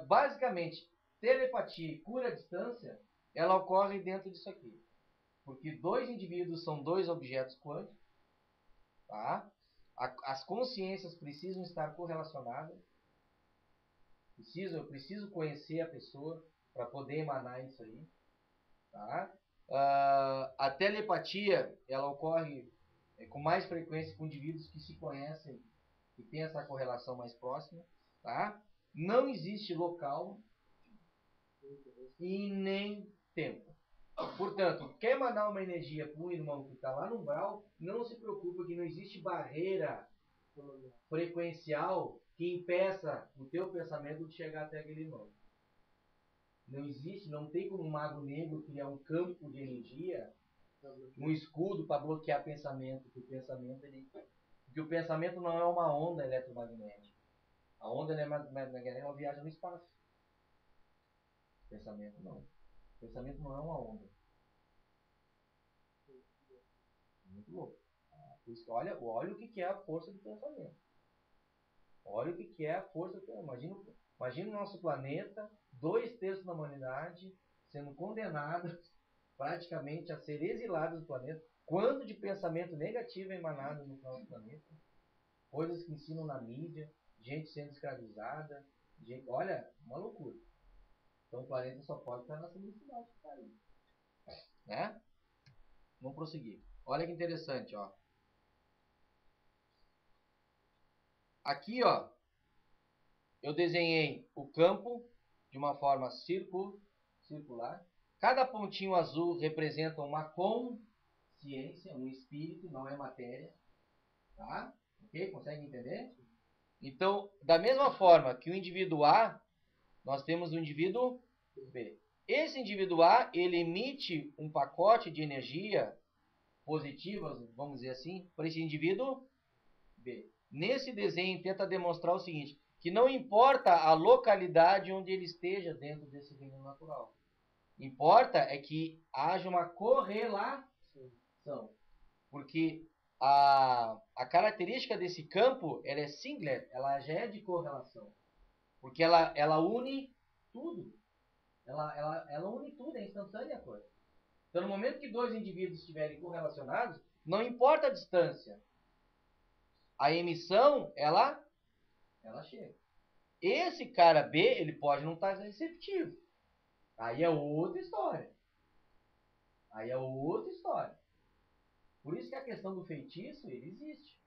basicamente, telepatia e cura à distância, ela ocorre dentro disso aqui. Porque dois indivíduos são dois objetos quânticos. Tá? As consciências precisam estar correlacionadas. Eu preciso conhecer a pessoa para poder emanar isso aí. Tá? A telepatia, ela ocorre com mais frequência com indivíduos que se conhecem, que têm essa correlação mais próxima. Tá? Não existe local e nem tempo. Portanto, quer mandar uma energia para um irmão que está lá no umbral, não se preocupe que não existe barreira frequencial que impeça o teu pensamento de chegar até aquele irmão. Não existe, não tem como um mago negro criar um campo de energia, um escudo para bloquear pensamento, porque o pensamento não é uma onda eletromagnética. A onda eletromagnética é uma viagem no espaço. Pensamento não. Pensamento não é uma onda. Muito louco. Por isso que olha o que é a força do pensamento. Olha o que é a força do pensamento. Imagina o nosso planeta, 2/3 da humanidade sendo condenados praticamente a ser exilados do planeta. Quanto de pensamento negativo é emanado no nosso planeta? Coisas que ensinam na mídia, gente sendo escravizada, gente, olha, uma loucura. Então o planeta só pode estar na felicidade que está aí. Né? Vamos prosseguir. Olha que interessante, ó. Aqui, ó, eu desenhei o campo de uma forma circular. Cada pontinho azul representa uma consciência, um espírito, não é matéria. Tá? Ok? Consegue entender? Então, da mesma forma que o indivíduo A, nós temos o indivíduo B. Esse indivíduo A, ele emite um pacote de energia positiva, vamos dizer assim, para esse indivíduo B. Nesse desenho, tenta demonstrar o seguinte, que não importa a localidade onde ele esteja dentro desse reino natural. Importa é que haja uma correlação. Porque a característica desse campo, ela é singlet, ela já é de correlação. Porque ela une tudo. Ela une tudo, é instantânea a coisa. Então, no momento que dois indivíduos estiverem correlacionados, não importa a distância. A emissão, ela chega. Esse cara B, ele pode não estar receptivo. Aí é outra história. Por isso que a questão do feitiço, ele existe.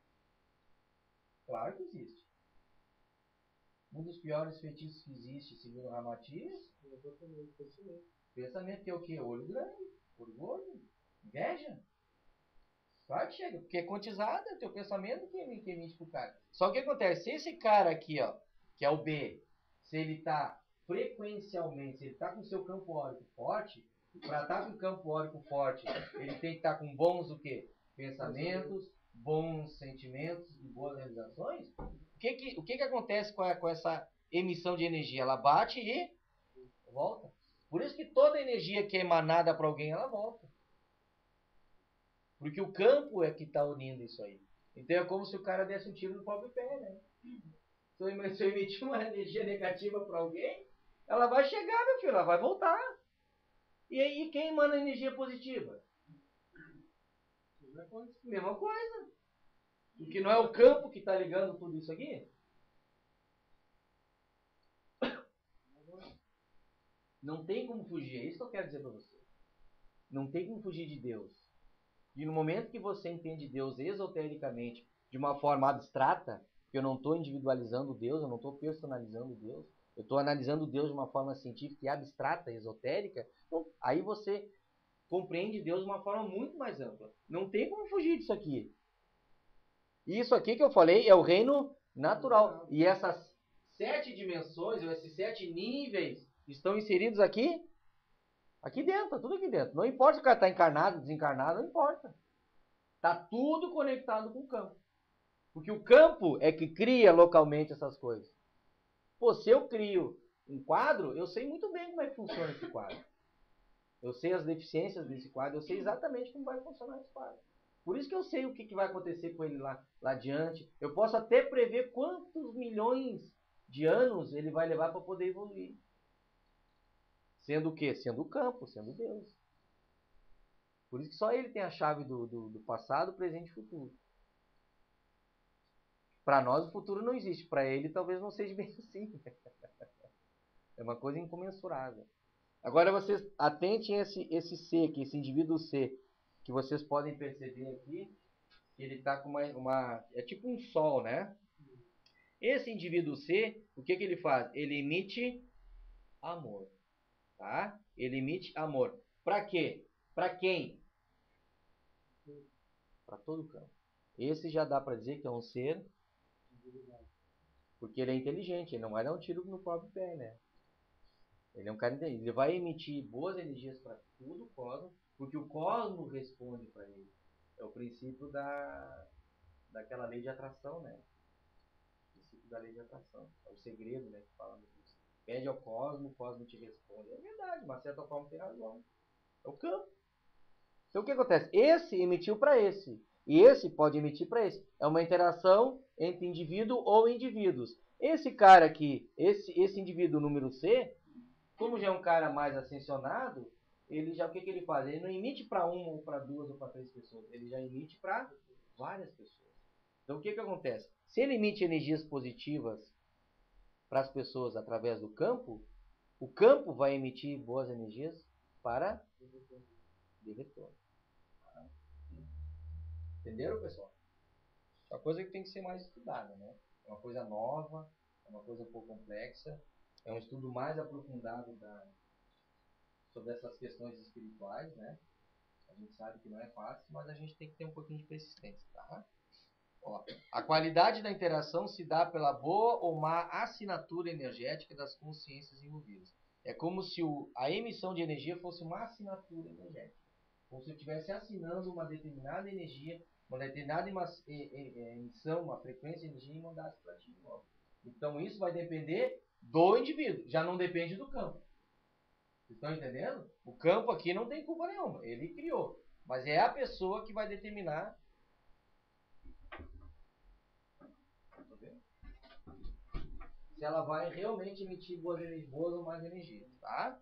Claro que existe. Um dos piores feitiços que existe, segundo o Ramatiz, pensamento que é o quê? Olho grande, olho gordo, inveja. Claro que chega, porque é quantizado, é o teu pensamento que emite pro cara. Só que o que acontece? Se esse cara aqui, ó, que é o B, se ele está frequencialmente, se ele está com o seu campo órico forte, para estar com o campo órico forte, ele tem que estar com bons o quê? Pensamentos, bons sentimentos e boas realizações. O que acontece com essa emissão de energia? Ela bate e volta. Por isso que toda energia que é emanada para alguém, ela volta. Porque o campo é que está unindo isso aí. Então é como se o cara desse um tiro no próprio pé, né? Se eu emitir uma energia negativa para alguém, ela vai chegar, meu filho, ela vai voltar. E aí quem emana energia positiva? Mesma coisa. Porque não é o campo que está ligando tudo isso aqui? Não tem como fugir, é isso que eu quero dizer para você. Não tem como fugir de Deus. E no momento que você entende Deus esotericamente, de uma forma abstrata, que eu não estou individualizando Deus, eu não estou personalizando Deus, eu estou analisando Deus de uma forma científica e abstrata, esotérica, então, aí você compreende Deus de uma forma muito mais ampla. Não tem como fugir disso aqui. Isso aqui que eu falei é o reino natural. E essas 7 dimensões, ou esses 7 níveis, estão inseridos aqui? Aqui dentro, tudo aqui dentro. Não importa se o cara está encarnado, desencarnado, não importa. Está tudo conectado com o campo. Porque o campo é que cria localmente essas coisas. Pô, se eu crio um quadro, eu sei muito bem como é que funciona esse quadro. Eu sei as deficiências desse quadro, eu sei exatamente como vai funcionar esse quadro. Por isso que eu sei o que vai acontecer com ele lá adiante. Eu posso até prever quantos milhões de anos ele vai levar para poder evoluir. Sendo o quê? Sendo o campo, sendo Deus. Por isso que só ele tem a chave do passado, presente e futuro. Para nós o futuro não existe. Para ele talvez não seja bem assim. É uma coisa incomensurável. Agora vocês atentem esse C aqui, esse indivíduo C, que vocês podem perceber aqui, que ele está com uma... É tipo um sol, né? Esse indivíduo C, o que ele faz? Ele emite amor. Tá? Ele emite amor. Para quê? Para quem? Para todo o campo. Esse já dá para dizer que é um ser, porque ele é inteligente, ele não vai dar um tiro no próprio pé, né? Ele é um cara inteligente. Ele vai emitir boas energias para tudo o cosmos, porque o cosmos responde para ele. É o princípio daquela lei de atração, né? O princípio da lei de atração. É o segredo, né? Que fala disso. Pede ao cosmos, o cosmos te responde. É verdade, de uma certa forma tem razão. É o campo. Então o que acontece? Esse emitiu para esse. E esse pode emitir para esse. É uma interação entre indivíduo ou indivíduos. Esse cara aqui, esse indivíduo número C, como já é um cara mais ascensionado, ele já, o que ele faz? Ele não emite para uma ou para duas ou para três pessoas, ele já emite para várias pessoas. Então o que acontece? Se ele emite energias positivas para as pessoas através do campo, o campo vai emitir boas energias para de retorno. Entenderam, pessoal? É uma coisa que tem que ser mais estudada, né? É uma coisa nova, é uma coisa um pouco complexa, é um estudo mais aprofundado sobre essas questões espirituais, né? A gente sabe que não é fácil, mas a gente tem que ter um pouquinho de persistência, tá? Ó, a qualidade da interação se dá pela boa ou má assinatura energética das consciências envolvidas. É como se a emissão de energia fosse uma assinatura energética. Como se eu estivesse assinando uma determinada energia, uma determinada emissão, uma frequência de energia e mandasse para ti de novo. Então isso vai depender do indivíduo, já não depende do campo. Vocês estão entendendo? O campo aqui não tem culpa nenhuma, ele criou. Mas é a pessoa que vai determinar. Se ela vai realmente emitir boas ou mais energias, tá?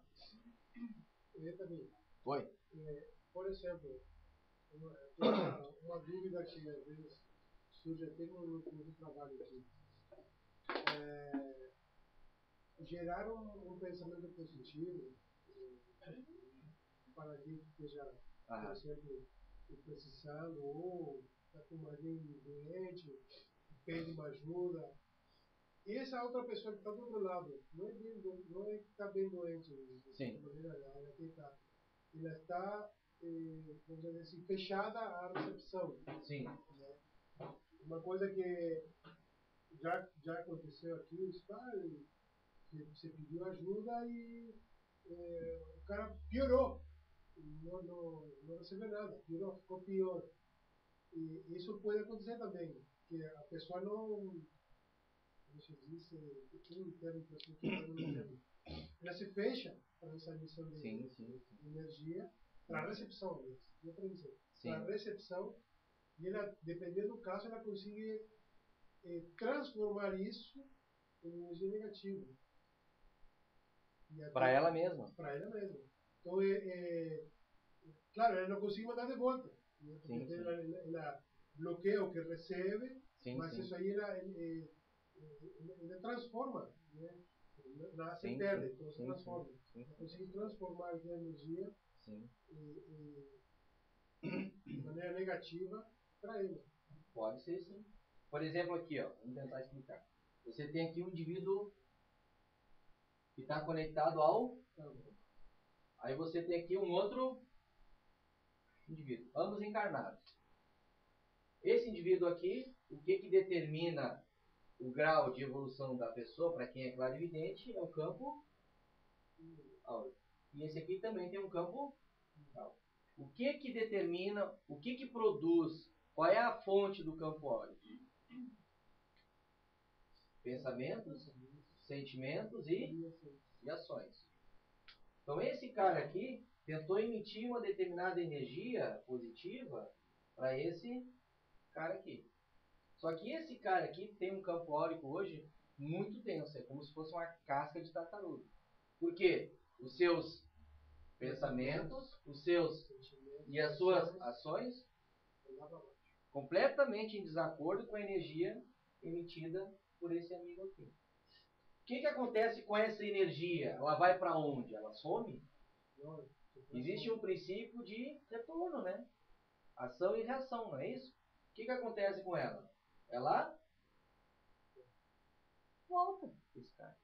Oi. Por exemplo, uma dúvida que às vezes surge até no trabalho aqui. Gerar um pensamento positivo para alguém que esteja, por exemplo, precisando ou está com alguém doente, pede uma ajuda. E essa outra pessoa que está do outro lado, não é que está bem doente, de maneira, ela está vamos dizer assim, fechada à recepção. Sim. Né? Uma coisa que já aconteceu aqui, você pediu ajuda e o cara piorou. Não recebeu nada, piorou, ficou pior. E isso pode acontecer também, que a pessoa não. Deixa eu dizer, tem um termo para isso que eu não lembro. Ela se fecha para essa emissão de energia, para a recepção, não para emissão, para a recepção, e ela, dependendo do caso, ela consegue transformar isso em energia negativa. Para ela mesma. Para ela mesma. Então, claro, ela não consegue mandar de volta. Né? Porque ela bloqueia o que recebe, mas isso aí ela transforma. Né? Nasce e perde, então se transforma. Ela consegue transformar essa energia de maneira negativa para ela. Pode ser sim. Por exemplo, aqui, ó, vamos tentar explicar. Você tem aqui um indivíduo que está conectado ao. Aí você tem aqui um outro indivíduo, ambos encarnados. Esse indivíduo aqui, o que determina o grau de evolução da pessoa, para quem é clarividente, é o campo áureo. E esse aqui também tem um campo áureo. O que determina, o que produz, qual é a fonte do campo áureo? Pensamentos, sentimentos e ações. Então esse cara aqui tentou emitir uma determinada energia positiva para esse cara aqui. Só que esse cara aqui tem um campo áurico hoje muito denso, é como se fosse uma casca de tartaruga. Por quê? Os seus pensamentos, os seus e as suas ações completamente em desacordo com a energia emitida por esse amigo aqui. O que acontece com essa energia? Ela vai para onde? Ela some? Existe um princípio de retorno, né? Ação e reação, não é isso? O que acontece com ela? Ela volta esse cara.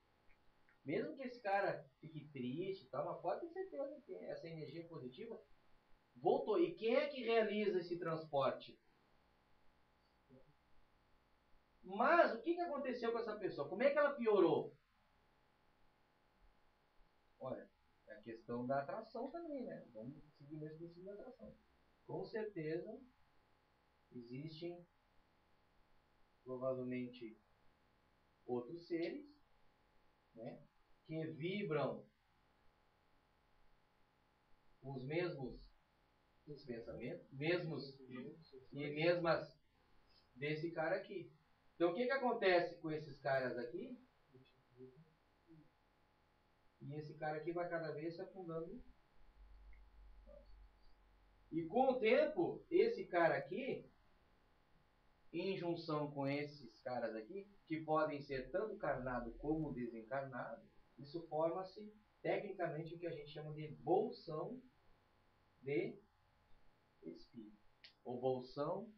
Mesmo que esse cara fique triste e tal, mas pode ter certeza que essa energia positiva voltou. E quem é que realiza esse transporte? Mas o que aconteceu com essa pessoa? Como é que ela piorou? Olha, é a questão da atração também, né? Vamos seguir nesse princípio da atração. Com certeza existem provavelmente outros seres, né, que vibram os mesmos pensamentos, mesmas desse cara aqui. Então o que acontece com esses caras aqui? E esse cara aqui vai cada vez se afundando E com o tempo, esse cara aqui, em junção com esses caras aqui, que podem ser tanto carnado como desencarnado, isso forma-se tecnicamente o que a gente chama de bolsão de espírito, ou bolsão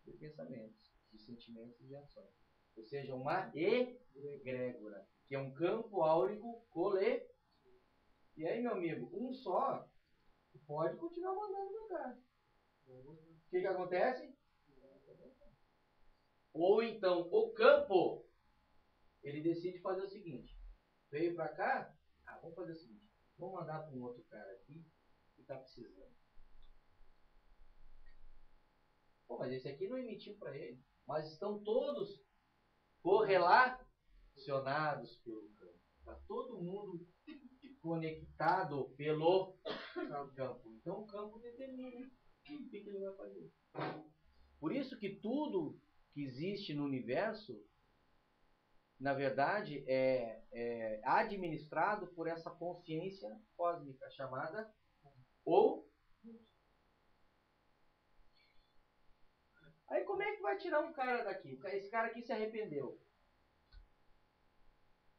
de pensamentos, de sentimentos e de ações. Ou seja, uma egrégora, que é um campo áurico coletivo. E aí, meu amigo, um só pode continuar mandando no cara. O que acontece? Ou então o campo, ele decide fazer o seguinte: veio pra cá, vamos fazer o seguinte, vamos mandar para um outro cara aqui que tá precisando. Pô, mas esse aqui não emitiu para ele. Mas estão todos correlacionados pelo campo. Está todo mundo conectado pelo campo. Então o campo determina o que ele vai fazer. Por isso que tudo que existe no universo, na verdade, é administrado por essa consciência cósmica chamada ou. Aí como é que vai tirar um cara daqui? Esse cara aqui se arrependeu.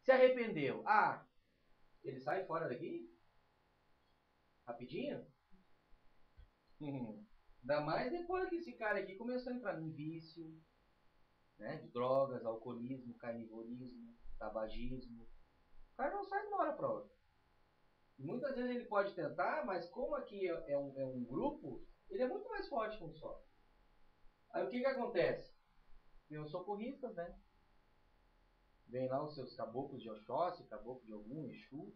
Se arrependeu. Ele sai fora daqui? Rapidinho? Ainda mais depois que esse cara aqui começou a entrar em vício, né, de drogas, alcoolismo, carnivorismo, tabagismo. O cara não sai de uma hora para outra. E muitas vezes ele pode tentar, mas como aqui é um grupo, ele é muito mais forte que um só. Aí o que acontece? Tem os socorristas, né? Vem lá os seus caboclos de Oxóssi, caboclo de Ogum, Exu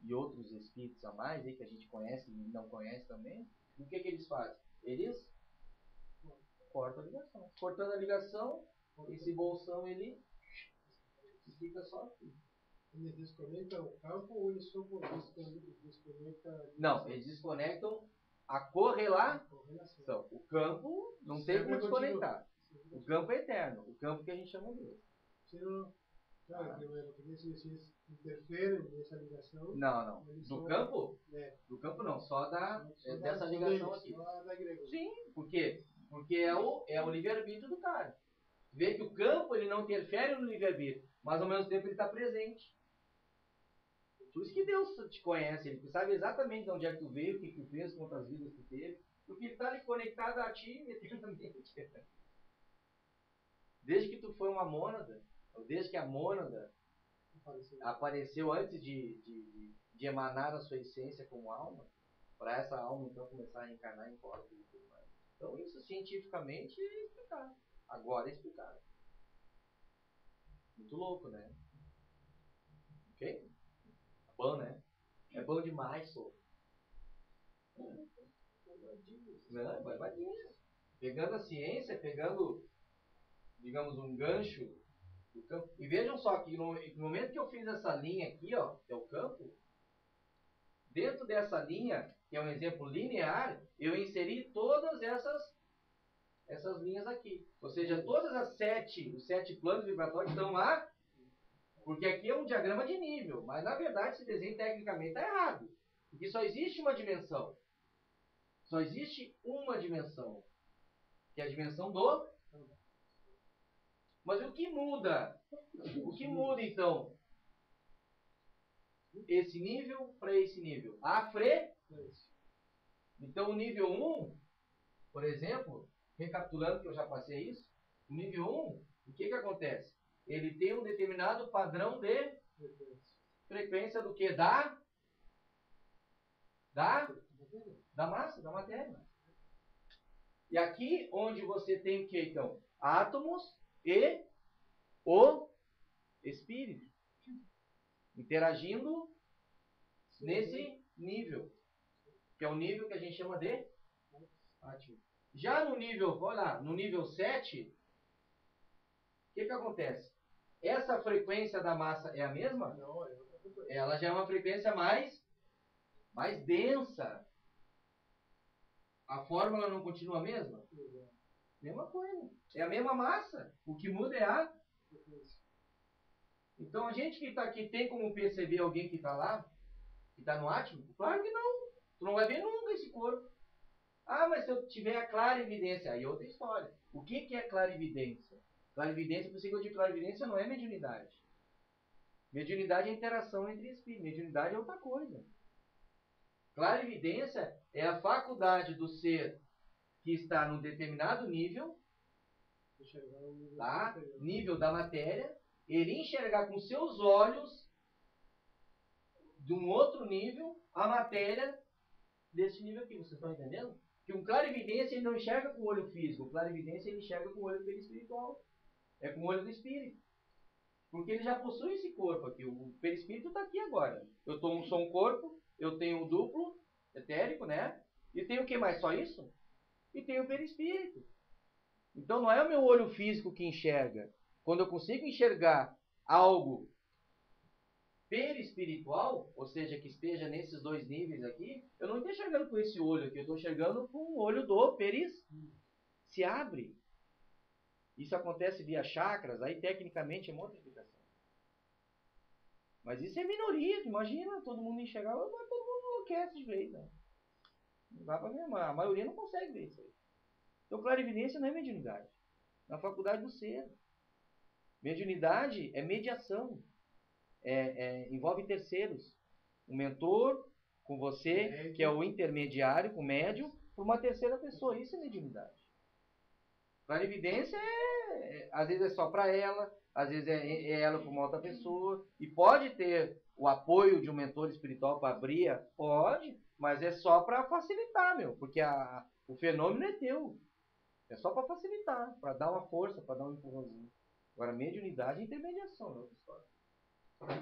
e outros espíritos a mais aí que a gente conhece e não conhece também. E o que eles fazem? Eles cortam a ligação. Cortando a ligação, esse bolsão ele fica só aqui. Eles desconectam o campo ou eles só desconectam? Não, eles desconectam a correlação. O campo não tem como desconectar. O campo é eterno. O campo que a gente chama de Deus. Claro, porque se eles interferem nessa ligação... Não. Do campo? Do campo não, só dessa ligação aqui. Sim, por quê? Porque é o livre-arbítrio do cara. Vê que o campo ele não interfere no livre-arbítrio, mas ao mesmo tempo ele está presente. Por isso que Deus te conhece, ele sabe exatamente de onde é que tu veio, o que tu fez, quantas vidas tu teve, porque ele está ali conectado a ti eternamente. Desde que tu foi uma mônada, desde que a mônada apareceu antes de emanar a sua essência como alma, para essa alma então começar a reencarnar em corpos e tudo mais. Então isso cientificamente é explicado. Agora é explicado. Muito louco, né? Ok? Bom, né? É bom demais, só. Não, vai. Pegando a ciência, pegando, digamos, um gancho do campo. E vejam só que no momento que eu fiz essa linha aqui, ó, que é o campo, dentro dessa linha, que é um exemplo linear, eu inseri todas essas linhas aqui. Ou seja, todas os 7 planos vibratórios estão lá. Porque aqui é um diagrama de nível, mas na verdade esse desenho tecnicamente está errado. Porque só existe uma dimensão. Só existe uma dimensão. Que é a dimensão do... Mas o que muda? O que muda então? Esse nível para esse nível. A frequência. Então o nível 1, por exemplo, recapitulando que eu já passei isso, o nível 1, o que acontece? Ele tem um determinado padrão de frequência do que? Da massa, da matéria. E aqui onde você tem o que então? Átomos e o espírito interagindo nesse nível, que é o nível que a gente chama de átomo. Já no nível, olha lá, no nível 7, o que acontece? Essa frequência da massa é a mesma? Não, é outra frequência. Ela já é uma frequência mais densa. A fórmula não continua a mesma? Mesma coisa. É a mesma massa. O que muda é a frequência. Então a gente que está aqui tem como perceber alguém que está lá? Que está no átomo? Claro que não. Tu não vai ver nunca esse corpo. Ah, mas se eu tiver a clarividência, aí é outra história. O que é clarividência? Clarividência, por isso que eu digo clarividência não é mediunidade. Mediunidade é interação entre espíritos. Mediunidade é outra coisa. Clarividência é a faculdade do ser que está num determinado nível, tá? Nível da matéria, ele enxergar com seus olhos, de um outro nível, a matéria desse nível aqui. Vocês estão entendendo? Que um clarividência ele não enxerga com o olho físico, o clarividência ele enxerga com o olho perispiritual. É com o olho do espírito. Porque ele já possui esse corpo aqui. O perispírito está aqui agora. Eu sou um corpo, eu tenho um duplo etérico, né? E tenho o que mais? Só isso? E tenho o perispírito. Então não é o meu olho físico que enxerga. Quando eu consigo enxergar algo perispiritual, ou seja, que esteja nesses dois níveis aqui, eu não estou enxergando com esse olho aqui, eu estou enxergando com o olho do se abre. Isso acontece via chakras, aí tecnicamente é uma outra explicação. Mas isso é minoria, imagina, todo mundo enxergar, todo mundo enlouquece de vez. Né? Não dá pra ver, a maioria não consegue ver isso aí. Então clarividência não é mediunidade. Na faculdade do ser. Mediunidade é mediação. Envolve terceiros. Um mentor com você, que é o intermediário, com o médium, por uma terceira pessoa. Isso é mediunidade. Clarividência às vezes é só para ela, às vezes é ela com uma outra pessoa, e pode ter o apoio de um mentor espiritual para abrir, pode, mas é só para facilitar, porque o fenômeno é teu. É só para facilitar, para dar uma força, para dar um empurrãozinho. Agora, mediunidade e intermediação é outra história.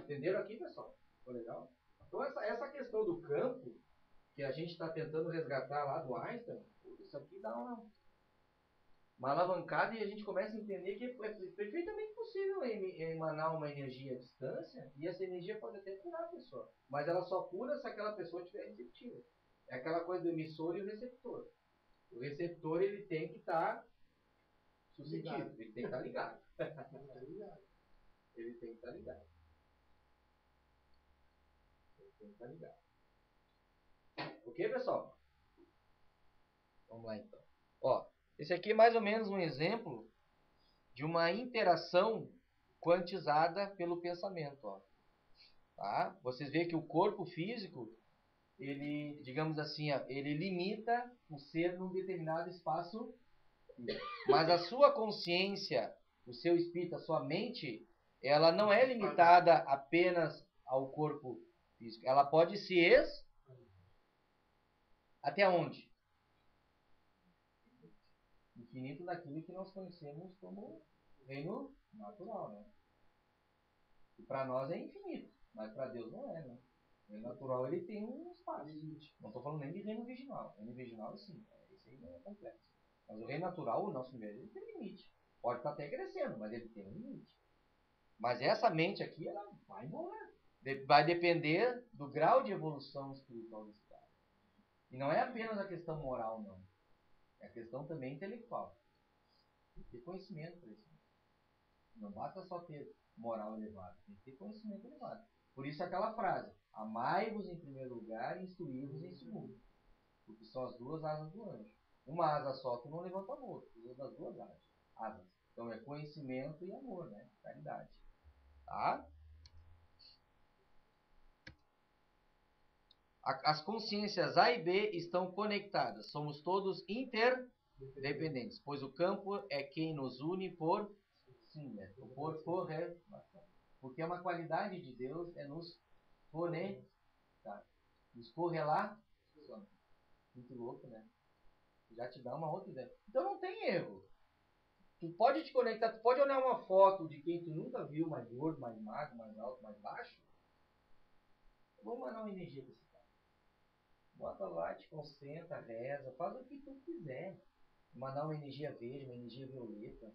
Entenderam aqui, pessoal? Ficou legal? Então, essa questão do campo, que a gente está tentando resgatar lá do Einstein, isso aqui dá uma alavancada e a gente começa a entender que é perfeitamente possível emanar uma energia à distância e essa energia pode até curar a pessoa. Mas ela só cura se aquela pessoa estiver receptiva. É aquela coisa do emissor e o receptor. O receptor ele tem que estar suscetível, ele tem que estar ligado. Ele tem que estar ligado. Ele tem que estar ligado. Ok, pessoal? Vamos lá então. Ó, esse aqui é mais ou menos um exemplo de uma interação quantizada pelo pensamento. Ó. Tá? Vocês veem que o corpo físico, ele, digamos assim, ó, ele limita o ser num determinado espaço. Mas a sua consciência, o seu espírito, a sua mente, ela não é limitada apenas ao corpo físico. Ela pode se até onde? Infinito daquilo que nós conhecemos como reino natural, né? E para nós é infinito, mas para Deus não é, né? O reino natural ele tem um espaço. Não estou falando nem de reino virginal. Reino virginal sim, esse aí é complexo. Mas o reino natural, o nosso universo, ele tem limite. Pode estar até crescendo, mas ele tem um limite. Mas essa mente aqui, ela vai embora. Vai depender do grau de evolução espiritual desse cara. E não é apenas a questão moral, não. É a questão também intelectual. Tem que ter conhecimento para isso. Não basta só ter moral elevada, tem que ter conhecimento elevado. Por isso aquela frase, amai-vos em primeiro lugar e instruí-vos em segundo. Porque são as duas asas do anjo. Uma asa só tu não levanta voo, precisa das duas asas. Então é conhecimento e amor, né? Caridade. Tá? As consciências A e B estão conectadas. Somos todos interdependentes, pois o campo é quem nos une por correlação. Porque é uma qualidade de Deus é nos conectar, nos correlacionar. Muito louco, né? Já te dá uma outra ideia. Então não tem erro. Tu pode te conectar, tu pode olhar uma foto de quem tu nunca viu, mais gordo, mais magro, mais alto, mais baixo. Vamos mandar uma energia pra esse cara. Bota lá, te concentra, reza, faz o que tu quiser. Mandar uma energia verde, uma energia violeta.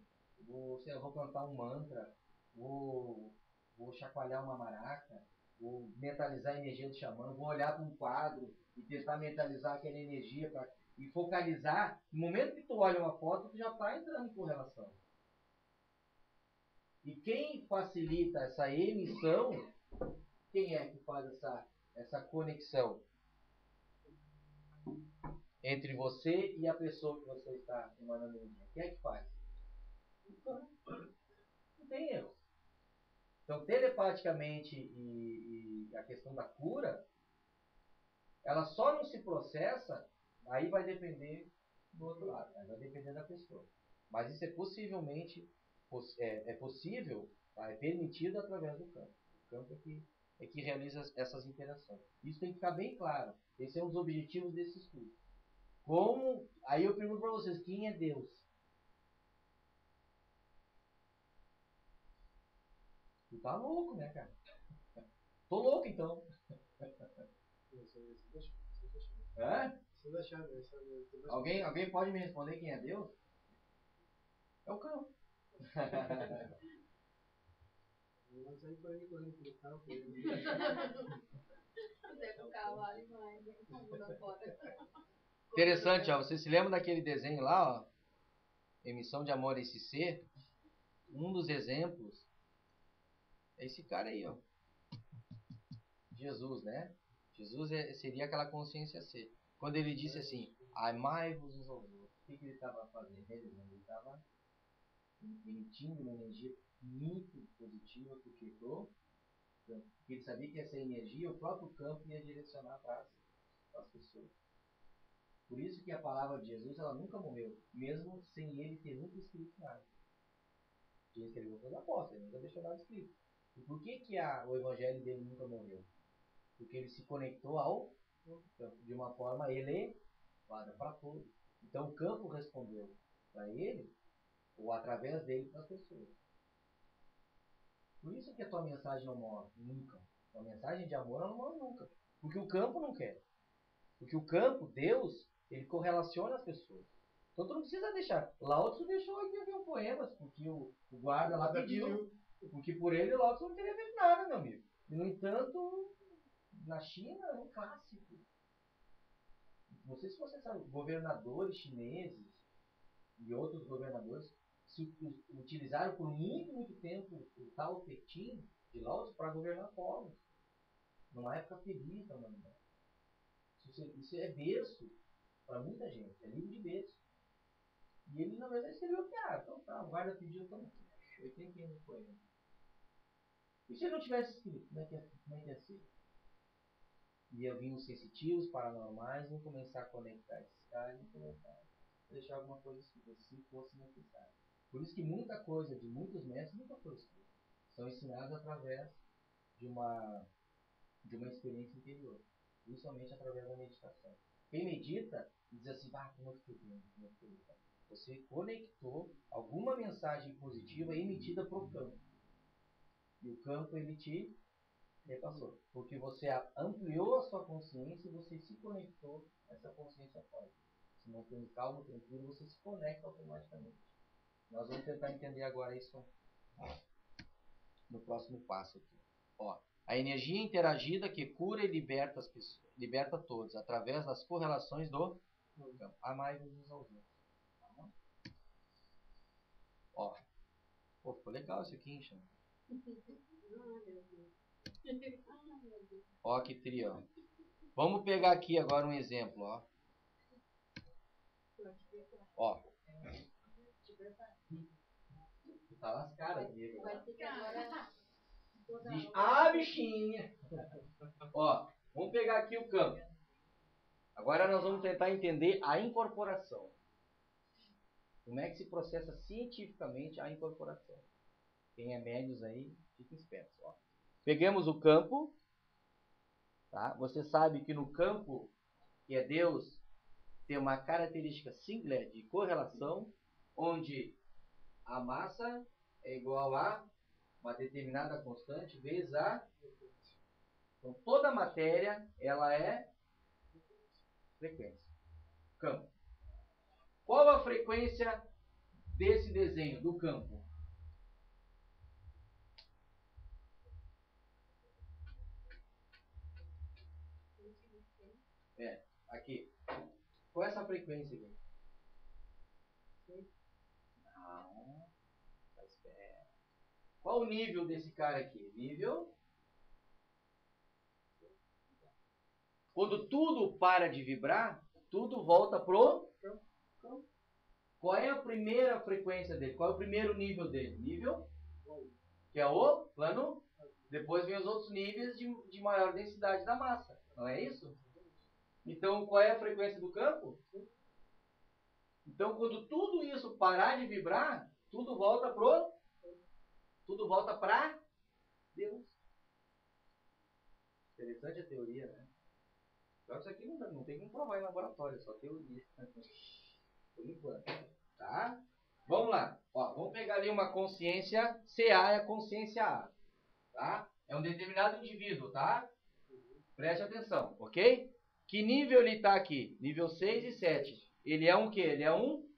Vou cantar um mantra. Vou chacoalhar uma maraca. Vou mentalizar a energia do xamã. Vou olhar para um quadro e tentar mentalizar aquela energia e focalizar. No momento que tu olha uma foto, tu já está entrando em correlação. E quem facilita essa emissão, quem é que faz essa conexão? entre você e a pessoa que você está emanando energia. Quem é que faz? Não tem erro. Então, telepaticamente e a questão da cura, ela só não se processa, aí vai depender do outro lado, vai depender da pessoa. Mas isso é possivelmente, é possível, tá? É permitido através do campo. O campo é que realiza essas interações. Isso tem que ficar bem claro. Esse é um dos objetivos desse estudo. Aí eu pergunto para vocês, quem é Deus? Tu tá louco, né, cara? Tô louco, então. Hã? Alguém pode me responder quem é Deus? É o campo. Interessante, ó. Você se lembra daquele desenho lá, ó? Emissão de Amor SC? Um dos exemplos é esse cara aí, ó. Jesus, né? Jesus seria aquela consciência C. Quando ele disse assim, amai-vos uns aos outros, o que ele estava fazendo? Ele estava emitindo uma energia muito positiva porque ele sabia que essa energia, o próprio campo ia direcionar para as pessoas. Por isso que a palavra de Jesus, ela nunca morreu, mesmo sem ele ter nunca escrito nada. Ele escreveu para os apóstolos, ele nunca deixou nada escrito. E por que o evangelho dele nunca morreu? Porque ele se conectou ao campo de uma forma elevada para todos. Então o campo respondeu para ele, ou através dele para as pessoas. Por isso que a tua mensagem não morre nunca. A mensagem de amor ela não morre nunca. Porque o campo não quer. Porque o campo, Deus, ele correlaciona as pessoas. Então tu não precisa deixar. Lao Tzu deixou aqui um poemas, porque o guarda lá pediu. Porque por ele Lao Tzu não teria feito nada, meu amigo. E, no entanto, na China é um clássico. Não sei se você sabe, governadores chineses e outros governadores utilizaram por muito, muito tempo o Tao Te Ching de Lao Tzu para governar povos. Numa época feliz da humanidade. Isso é berço para muita gente, é livro de berço. E ele, na verdade, escreveu que, então tá, o guarda pediu, então, 80 anos foi. E se ele não tivesse escrito, como é que ia ser? Ia vir os sensitivos, paranormais, vão começar a conectar esses caras e começar a deixar alguma coisa escrita, se fosse necessário. Por isso que muita coisa de muitos mestres nunca foi escrita. São ensinados através de uma experiência interior. Principalmente através da meditação. Quem medita diz assim, como eu fiquei bem, você conectou alguma mensagem positiva emitida para o campo. E o campo ele te repassou. Porque você ampliou a sua consciência e você se conectou a essa consciência forte. Se mantendo calmo, tranquilo, você se conecta automaticamente. Nós vamos tentar entender agora isso no próximo passo aqui. Ó, a energia interagida que cura e liberta as pessoas, liberta todos, através das correlações do campo. Amai-vos uns aos outros. Ó, ficou legal isso aqui, hein, Xan? Ó, que trio. Vamos pegar aqui agora um exemplo, ó. Ó. Tá lascado aqui. Bichinha. Ó, vamos pegar aqui o campo. Agora nós vamos tentar entender a incorporação. Como é que se processa cientificamente a incorporação? Quem é médios aí, fiquem espertos. Ó. Pegamos o campo. Tá? Você sabe que no campo, que é Deus, tem uma característica simples de correlação, onde a massa é igual a uma determinada constante vezes a... Então, toda a matéria, ela é frequência. Campo. Qual a frequência desse desenho, do campo? Aqui. Qual é essa frequência aqui? Não. Qual o nível desse cara aqui? Nível... Quando tudo para de vibrar, tudo volta pro... Qual é a primeira frequência dele? Qual é o primeiro nível dele? Nível, que é o plano. Depois vem os outros níveis de maior densidade da massa. Não é isso? Então, qual é a frequência do campo? Então, quando tudo isso parar de vibrar, tudo volta para Deus. Interessante a teoria, né? Só que isso aqui não tem como provar em laboratório, é só teoria. Por enquanto. Tá? Vamos lá. Ó, vamos pegar ali uma consciência CA e a consciência A. Tá? É um determinado indivíduo, tá? Preste atenção, ok? Que nível ele está aqui? Nível 6 e 7. Ele é um quê? Ele é um...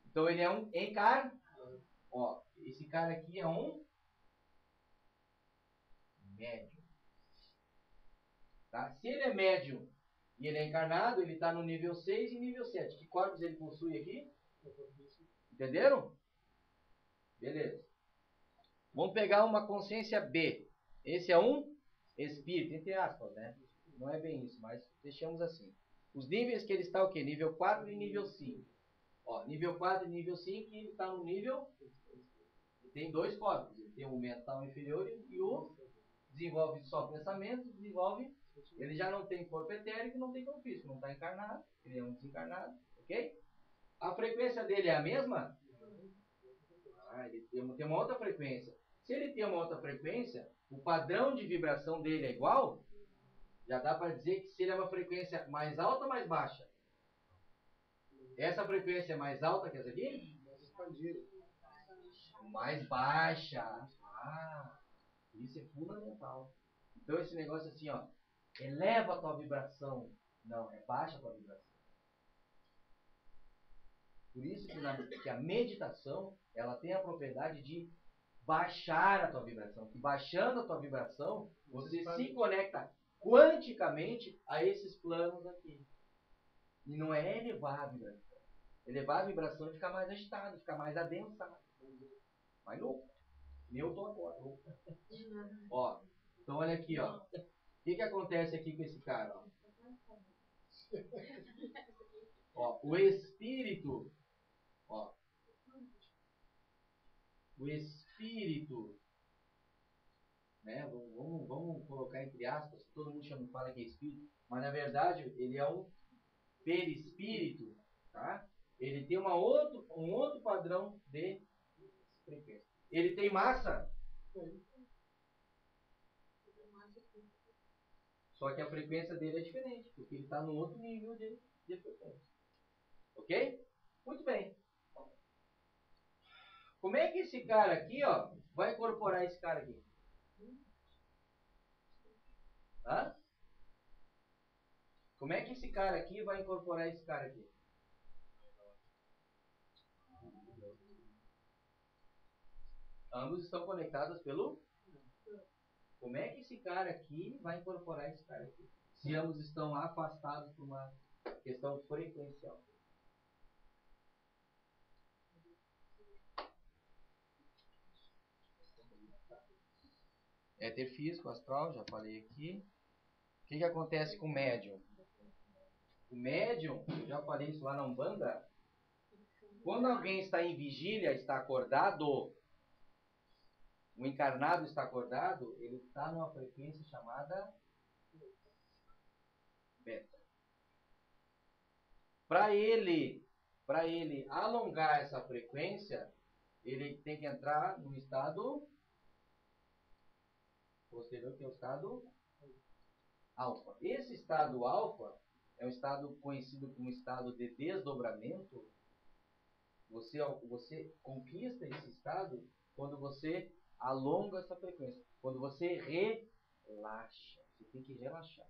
Então ele é um Ó, esse cara aqui é um médium. Tá? Se ele é médium e ele é encarnado, ele está no nível 6 e nível 7. Que corpos ele possui aqui? Entenderam? Beleza. Vamos pegar uma consciência B. Esse é um espírito, entre aspas, né? Não é bem isso, mas deixamos assim. Os níveis que ele está o quê? Nível 4 e nível 5. Ó, nível 4 e nível 5, ele está no nível... Ele tem dois corpos. Ele tem o mental inferior e o... Desenvolve só pensamento, desenvolve... Ele já não tem corpo etérico, não tem corpo físico, não está encarnado. Ele é um desencarnado, ok? A frequência dele é a mesma? Ah, ele tem uma outra frequência. Se ele tem uma outra frequência, o padrão de vibração dele é igual, já dá para dizer que se ele é uma frequência mais alta ou mais baixa? Essa frequência é mais alta que essa aqui? Mais baixa. Ah, isso é fundamental. Então esse negócio assim, ó, eleva a tua vibração. Não, é baixa a tua vibração. Por isso que a meditação, ela tem a propriedade de baixar a tua vibração. Que baixando a tua vibração, você se conecta quanticamente a esses planos aqui. E não é elevar a vibração. Elevar a vibração é ficar mais agitado, ficar mais adensado. Mais louco. Nem eu tô agora. Ó, então olha aqui, ó. O que acontece aqui com esse cara? Ó, o espírito... Ó, o espírito, né? Vamos colocar entre aspas, todo mundo fala que é espírito, mas na verdade ele é um perispírito, tá? Ele tem um outro padrão de frequência. Ele tem massa? Só que a frequência dele é diferente, porque ele está no outro nível de frequência. Ok? Muito bem. Como é que esse cara aqui, ó, vai incorporar esse cara aqui? Hã? Como é que esse cara aqui vai incorporar esse cara aqui? Ambos estão conectados pelo... Como é que esse cara aqui vai incorporar esse cara aqui? Se ambos estão afastados por uma questão frequencial. Éter físico, astral, já falei aqui. O que acontece com o médium? O médium, eu já falei isso lá na Umbanda. Quando alguém está em vigília, está acordado, o encarnado está acordado, ele está numa frequência chamada beta. Para ele alongar essa frequência, ele tem que entrar no estado posterior, que é o estado alfa. Esse estado alfa é um estado conhecido como estado de desdobramento. Você conquista esse estado quando você alonga essa frequência. Quando você relaxa. Você tem que relaxar.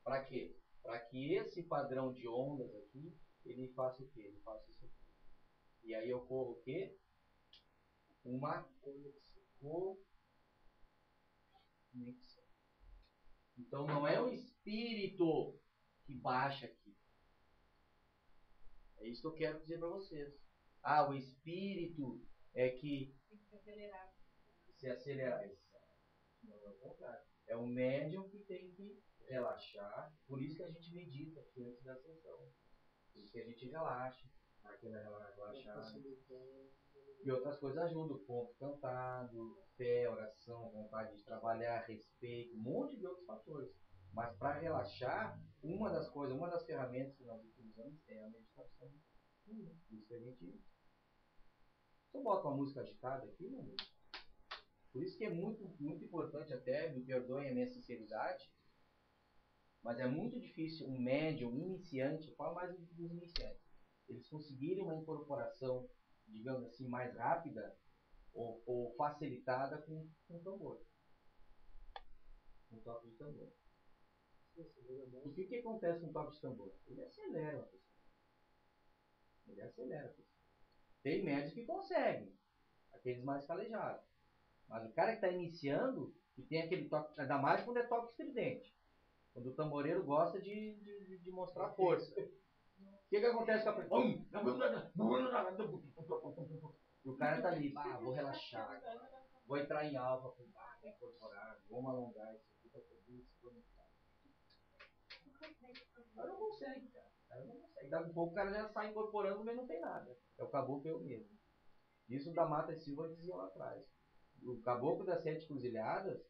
Para quê? Para que esse padrão de ondas aqui, ele faça o quê? Ele faça isso aqui. E aí ocorre o quê? Uma conexão. Então não é o espírito que baixa aqui. É isso que eu quero dizer para vocês. Ah, o espírito é que se acelerar. Não é o contrário. É o médium que tem que relaxar. Por isso que a gente medita aqui antes da sessão. Por isso que a gente relaxa, aquela relaxada. E outras coisas ajudam, ponto cantado, fé, oração, vontade de trabalhar, respeito, um monte de outros fatores. Mas para relaxar, uma das coisas, uma das ferramentas que nós utilizamos é a meditação. Isso que a gente... Se eu boto uma música agitada aqui, meu amigo, por isso que é muito, muito importante até, me perdoem a minha sinceridade, mas é muito difícil um médium, um iniciante, eu falo mais dos iniciantes, eles conseguirem uma incorporação, digamos assim, mais rápida ou facilitada com tambor. Com toque de tambor. O que acontece com o toque de tambor? Ele acelera a pessoa. Ele acelera a pessoa. Tem médios que conseguem, aqueles mais calejados. Mas o cara que está iniciando, que tem aquele toque, ainda mais quando é toque estridente. Quando o tamboreiro gosta de mostrar força. O que acontece com a pessoa? E o cara tá ali, vou relaxar agora. Vou entrar em alfa, vou incorporar, vamos alongar isso aqui para poder se conectar. O cara não consegue, cara. O cara não consegue. Daqui a pouco o cara já sai incorporando, mas não tem nada. É o caboclo eu mesmo. Isso da Mata Silva dizia lá atrás. O caboclo das 7 cruzilhadas,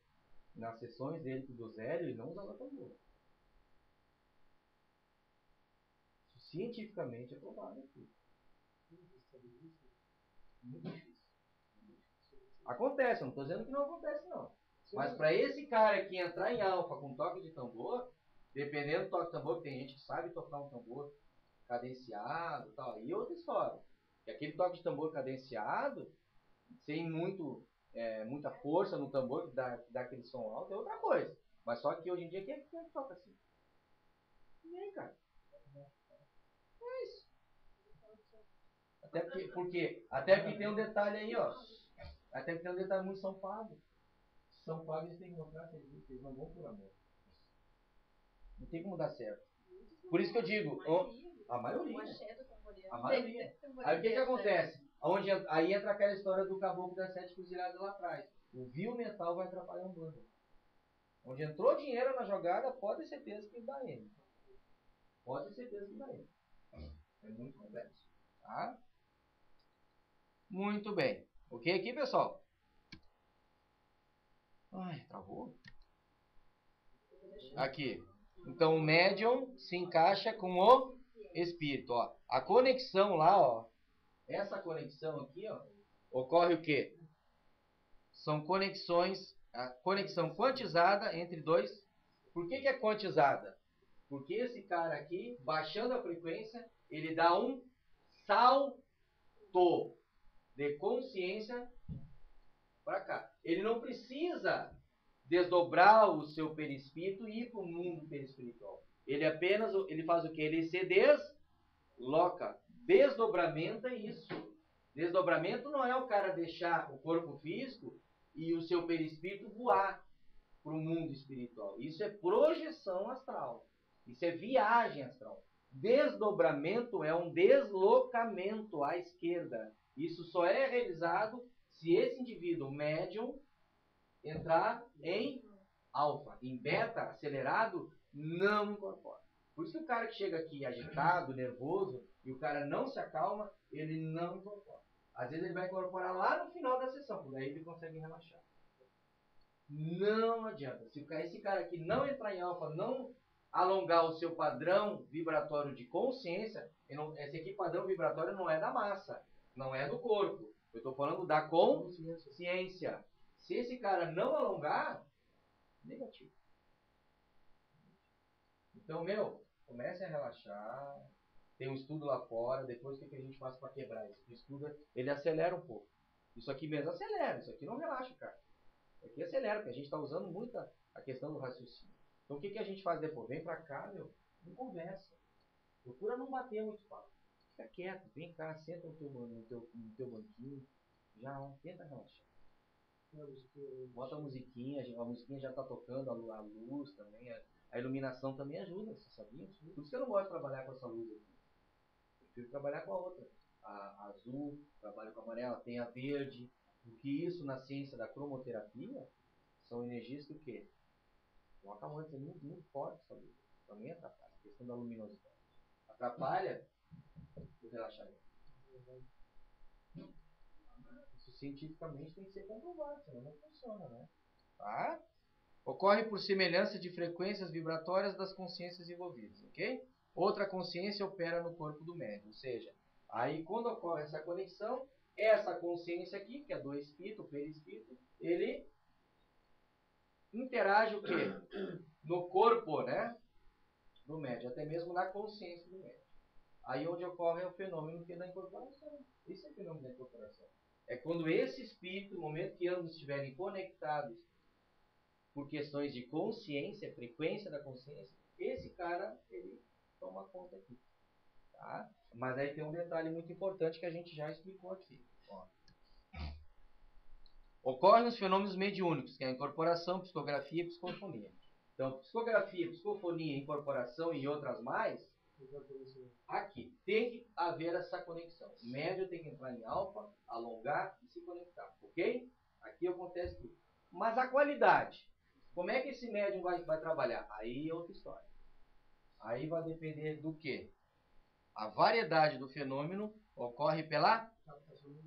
nas sessões dele com o Dosélio, ele não usava tambor. Cientificamente é provado aqui. Muito difícil. Acontece, eu não estou dizendo que não acontece não. Mas para esse cara que entrar em alfa com toque de tambor, dependendo do toque de tambor, tem gente que sabe tocar um tambor cadenciado e tal, aí é outra história. E aquele toque de tambor cadenciado, sem muita força no tambor, que dá aquele som alto, é outra coisa. Mas só que hoje em dia, quem é que toca assim? Ninguém, cara. É isso. Até porque tem um detalhe aí, ó. Até porque tem um detalhe muito São Paulo. São Paulo eles têm que mostrar serviço, eles não vão por amor. Não tem como dar certo. Por isso que eu digo, a maioria. A maioria. Aí o que acontece? Aí entra aquela história do caboclo das 7 cruzilhadas lá atrás. O vil mental vai atrapalhar um bando. Onde entrou dinheiro na jogada, pode ter certeza que dá ele. Pode ter certeza que dá ele. É muito complexo. Tá? Muito bem. Ok aqui, pessoal? Ai, travou. Aqui. Então, o médium se encaixa com o espírito. Ó. A conexão lá, ó. Essa conexão aqui, ó. Ocorre o quê? São conexões, a conexão quantizada entre dois. Por que é quantizada? Porque esse cara aqui, baixando a frequência, ele dá um salto de consciência para cá. Ele não precisa desdobrar o seu perispírito e ir para o mundo perispiritual. Ele faz o que? Ele se desloca. Desdobramento é isso. Desdobramento não é o cara deixar o corpo físico e o seu perispírito voar para o mundo espiritual. Isso é projeção astral. Isso é viagem astral. Desdobramento é um deslocamento à esquerda. Isso só é realizado se esse indivíduo médium entrar em alfa. Em beta, acelerado, não incorpora. Por isso que o cara que chega aqui agitado, nervoso, e o cara não se acalma, ele não incorpora. Às vezes ele vai incorporar lá no final da sessão, porque aí ele consegue relaxar. Não adianta. Se esse cara aqui não entrar em alfa, não alongar o seu padrão vibratório de consciência, esse aqui padrão vibratório não é da massa, não é do corpo. Eu estou falando da consciência. Se esse cara não alongar, negativo. Então, comece a relaxar. Tem um estudo lá fora. Depois o que a gente faz para quebrar isso? O estudo, ele acelera um pouco. Isso aqui mesmo acelera. Isso aqui não relaxa, cara. Isso aqui acelera, porque a gente está usando muito a questão do raciocínio. Então, o que a gente faz depois? Vem para cá, não conversa. Procura não bater muito papo. Fica quieto. Vem cá, senta no teu banquinho. Já tenta relaxar. Bota a musiquinha já está tocando, a luz também, a iluminação também ajuda, você sabia? Por isso que eu não gosto de trabalhar com essa luz aqui. Eu prefiro trabalhar com a outra. A azul, trabalho com a amarela, tem a verde. Porque isso na ciência da cromoterapia são energias que o quê? Coloca muito, é muito, muito forte essa luz. Também atrapalha. A questão da luminosidade. Atrapalha o relaxamento. Isso cientificamente tem que ser comprovado, senão não funciona, né? Tá? Ocorre por semelhança de frequências vibratórias das consciências envolvidas, ok? Outra consciência opera no corpo do médium, ou seja, aí quando ocorre essa conexão, essa consciência aqui, que é do espírito, o perispírito, ele interage o quê? No corpo, né? Do médium, até mesmo na consciência do médium. Aí onde ocorre o fenômeno que é da incorporação. Esse é o fenômeno da incorporação. É quando esse espírito, no momento que ambos estiverem conectados por questões de consciência, frequência da consciência, esse cara, ele toma conta aqui. Tá? Mas aí tem um detalhe muito importante que a gente já explicou aqui. Ó. Ocorrem os fenômenos mediúnicos, que é a incorporação, psicografia e psicofonia. Então, psicografia, psicofonia, incorporação e outras mais, aqui tem que haver essa conexão. O médium tem que entrar em alfa, alongar e se conectar. Ok? Aqui acontece tudo. Mas a qualidade, como é que esse médium vai trabalhar? Aí é outra história. Aí vai depender do quê? A variedade do fenômeno ocorre pela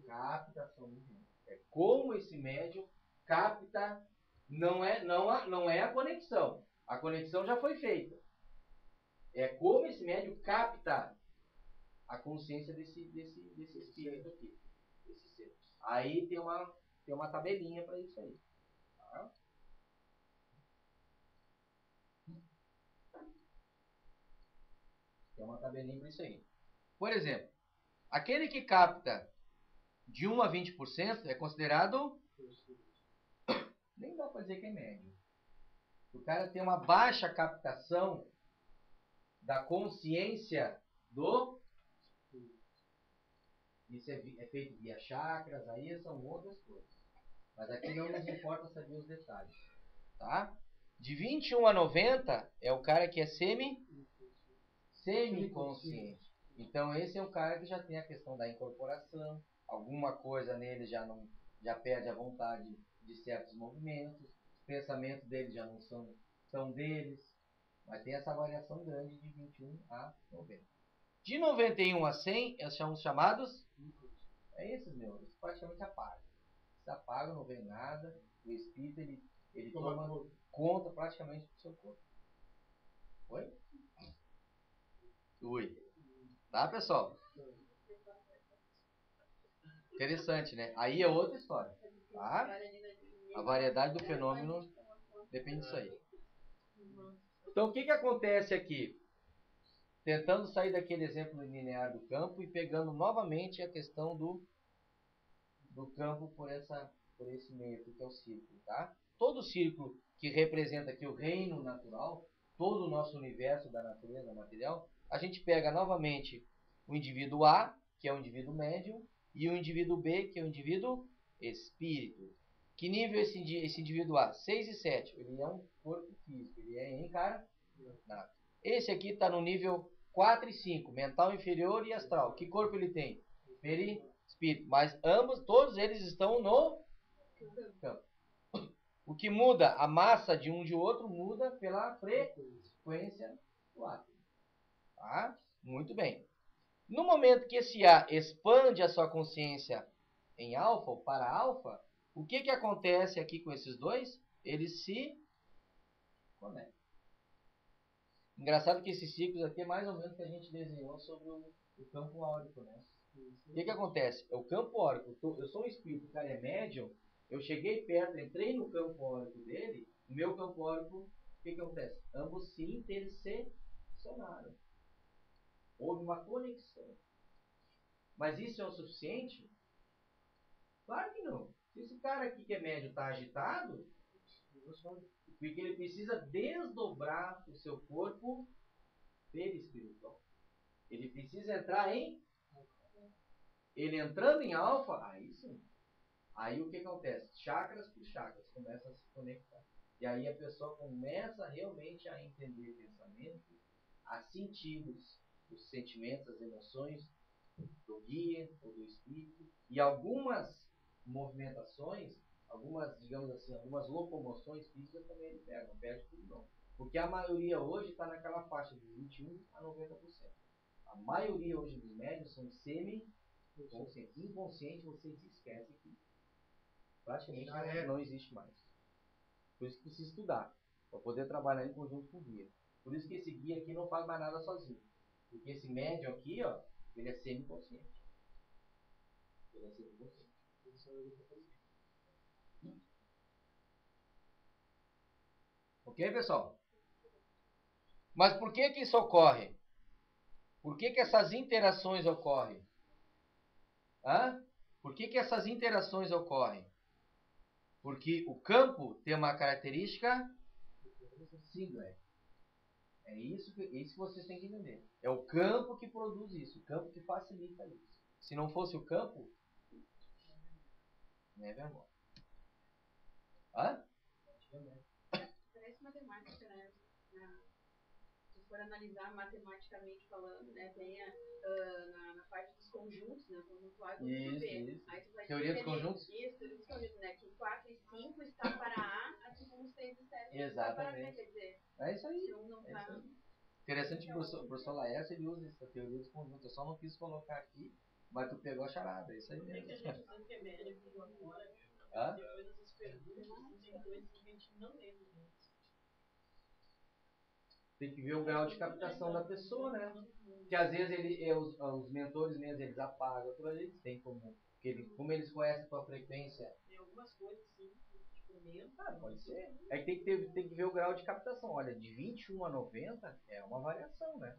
captação mediúnica. É como esse médium capta, não é a conexão. A conexão já foi feita. É como esse médium capta a consciência desse espírito aqui. Desse ser. Aí tem uma tabelinha para isso aí. Tá? Tem uma tabelinha para isso aí. Por exemplo, aquele que capta de 1 a 20% é considerado... Nem dá para dizer que é médio. O cara tem uma baixa captação da consciência do... Isso é feito via chakras, aí são outras coisas. Mas aqui não nos importa saber os detalhes. Tá? De 21 a 90 é o cara que é semi-consciente. Então esse é o cara que já tem a questão da incorporação. Alguma coisa nele já perde a vontade de certos movimentos. Os pensamentos dele já não são deles. Mas tem essa variação grande de 21 a 90. De 91 a 100 são os chamados... É esses, meu. Eles praticamente apagam. Se apagam, não vê nada. O espírito, ele toma conta praticamente do seu corpo. Oi? Ui. Tá, pessoal? Interessante, né? Aí é outra história. Tá? A variedade do fenômeno depende disso aí. Então, o que acontece aqui? Tentando sair daquele exemplo linear do campo e pegando novamente a questão do campo por esse meio aqui, que é o círculo, tá? Todo círculo que representa aqui o reino natural, todo o nosso universo da natureza material, a gente pega novamente o indivíduo A, que é o indivíduo médium, e o indivíduo B, que é o indivíduo espírito. Que nível esse indivíduo A? 6 e 7. Ele é um corpo físico, ele é encarnado. Esse aqui está no nível 4 e 5, mental inferior e astral. Que corpo ele tem? Perispírito. Mas todos eles estão no campo. O que muda a massa de um de outro muda pela frequência do átomo. Tá? Muito bem. No momento que esse A expande a sua consciência em alfa ou para alfa, o que acontece aqui com esses dois? Eles se conectam. Engraçado que esses ciclos aqui é mais ou menos o que a gente desenhou sobre o campo áurico, né? O que acontece? É o campo áurico. Eu sou um espírito, o cara é médium. Eu cheguei perto, entrei no campo áurico dele. O meu campo áurico, o que acontece? Ambos se intersecionaram. Houve uma conexão. Mas isso é o suficiente? Claro que não. Se esse cara aqui que é médium está agitado, porque ele precisa desdobrar o seu corpo perispiritual. Ele precisa entrar em... Ele entrando em alfa, aí sim. Aí o que acontece? Chakras por chakras começam a se conectar. E aí a pessoa começa realmente a entender pensamentos, a sentir os sentimentos, as emoções do guia ou do espírito. E algumas movimentações, algumas, digamos assim, algumas locomoções físicas também ele pega, não perde tudo não. Porque a maioria hoje está naquela faixa de 21 a 90%. A maioria hoje dos médios são semi-inconscientes. Inconsciente você esquece que praticamente não existe mais. Por isso que precisa estudar, para poder trabalhar em conjunto com o guia. Por isso que esse guia aqui não faz mais nada sozinho. Porque esse médio aqui, ó, ele é semi-consciente. Ele é semi-consciente. Ok, pessoal? Mas por que que isso ocorre? Por que que essas interações ocorrem? Por que que essas interações ocorrem? Porque o campo tem uma característica singular. É isso que vocês têm que entender. É o campo que produz isso, o campo que facilita isso. Se não fosse o campo, nevermore. Parece matemática, né? Se for analisar matematicamente falando, né? Tem na parte dos conjuntos, né? Conjunto A e conjunto B. Isso. Aí tu vai Teoria dos conjuntos? Isso, teoria dos conjuntos, né? Que 4 e 5 está para A, assim como os 3 e 7 está para B. Quer dizer, é isso aí. se um não está... Interessante que o professor Laércio ele usa essa teoria dos conjuntos. Eu só não quis colocar aqui, mas tu pegou a charada. É isso aí mesmo. Por que a gente sabe que é média aqui lá fora? Depois dessas perguntas, tem coisas que a gente não lembra. Tem que ver o grau de captação da pessoa, né? Que às vezes os mentores mesmo, eles apagam, outras vezes tem como eles conhecem a tua frequência. Tem algumas coisas sim, tipo mesmo. Pode ser. É que tem que ver o grau de captação. Olha, de 21 a 90 é uma variação, né?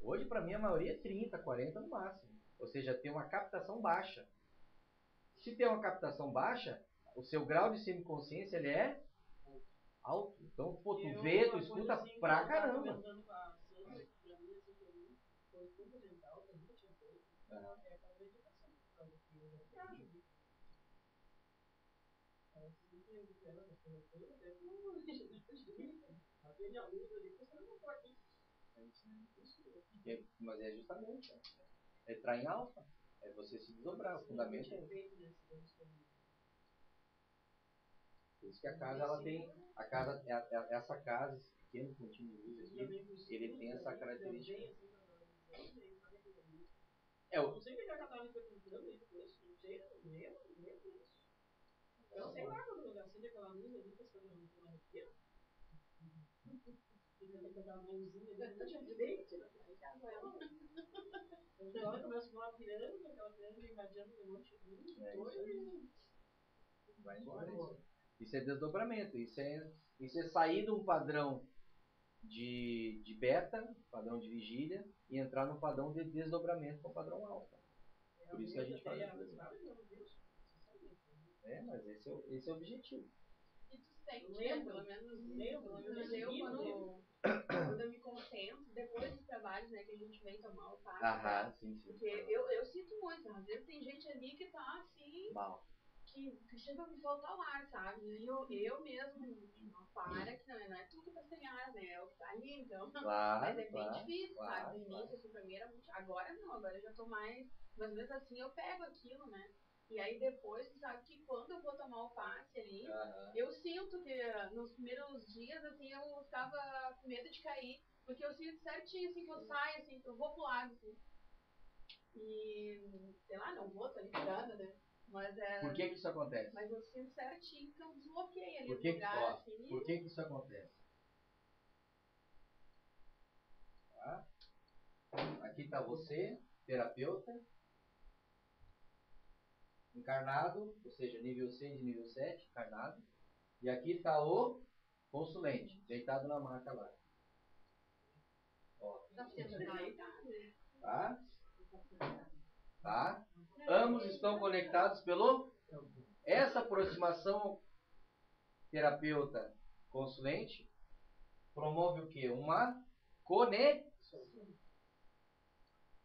Hoje, para mim, a maioria é 30, 40 no máximo. Ou seja, tem uma captação baixa. Se tem uma captação baixa, o seu grau de semiconsciência ele é alto. Então, pô, tu vê, tu escuta assim, pra caramba. Comentando com a Sandra, que pra mim, assim, pra mim, foi fundamental, que eu nunca tinha feito, é a meditação. Por causa que eu já ajuda. Aquele aluno ali, você não pode. Mas é justamente, é entrar em alfa. É você se desdobrar. O fundamento é por isso que a casa, ela tem... A casa, essa casa, esse pequeno contínuo de luz aqui, ele tem essa característica. Não sei o que ela estava me perguntando aí depois, não sei, meu Deus. Eu sei lá quando eu acende aquela luz ali, que você não tem uma roupinha. Fica com aquela mãozinha ali, não tinha direito. Então ela começa a falar pirâmide, aquela pirâmide invadindo um monte de luz. Vai embora isso. Isso é desdobramento. Isso é sair de um padrão de beta, padrão de vigília, e entrar no padrão de desdobramento com o padrão alfa. Por isso que a gente faz. Mas esse é o objetivo. E tu sente, pelo menos eu, quando eu me concentro, depois dos trabalhos, né, que a gente vem tomar o passe. Sim. Porque eu sinto muito, às vezes tem gente ali que tá assim, mal. Que chega a me faltar o ar, sabe? E eu mesmo não para, que não é tu que tá sem ar, né? É o que tá ali, então. Mas é bem difícil, sabe? No início, assim, pra mim era muito. Agora não, agora eu já tô mais. Mas mesmo assim eu pego aquilo, né? E aí depois, tu sabe que quando eu vou tomar o passe ali, eu sinto que nos primeiros dias, assim, eu ficava com medo de cair. Porque eu sinto certinho, assim, que eu saio, assim, que eu vou pro lado, assim. E, sei lá, não vou, tô ali tirando, né? Mas por que isso acontece? Mas eu sinto certinho que eu desbloqueei ali no lugar. Assim, por que isso acontece? Tá? Aqui está você, terapeuta, encarnado, ou seja, nível 6 e nível 7, encarnado. E aqui está o consulente, deitado na maca lá. Ó. Tá? Ambos estão conectados pelo... Essa aproximação terapeuta-consulente promove o quê? Uma conexão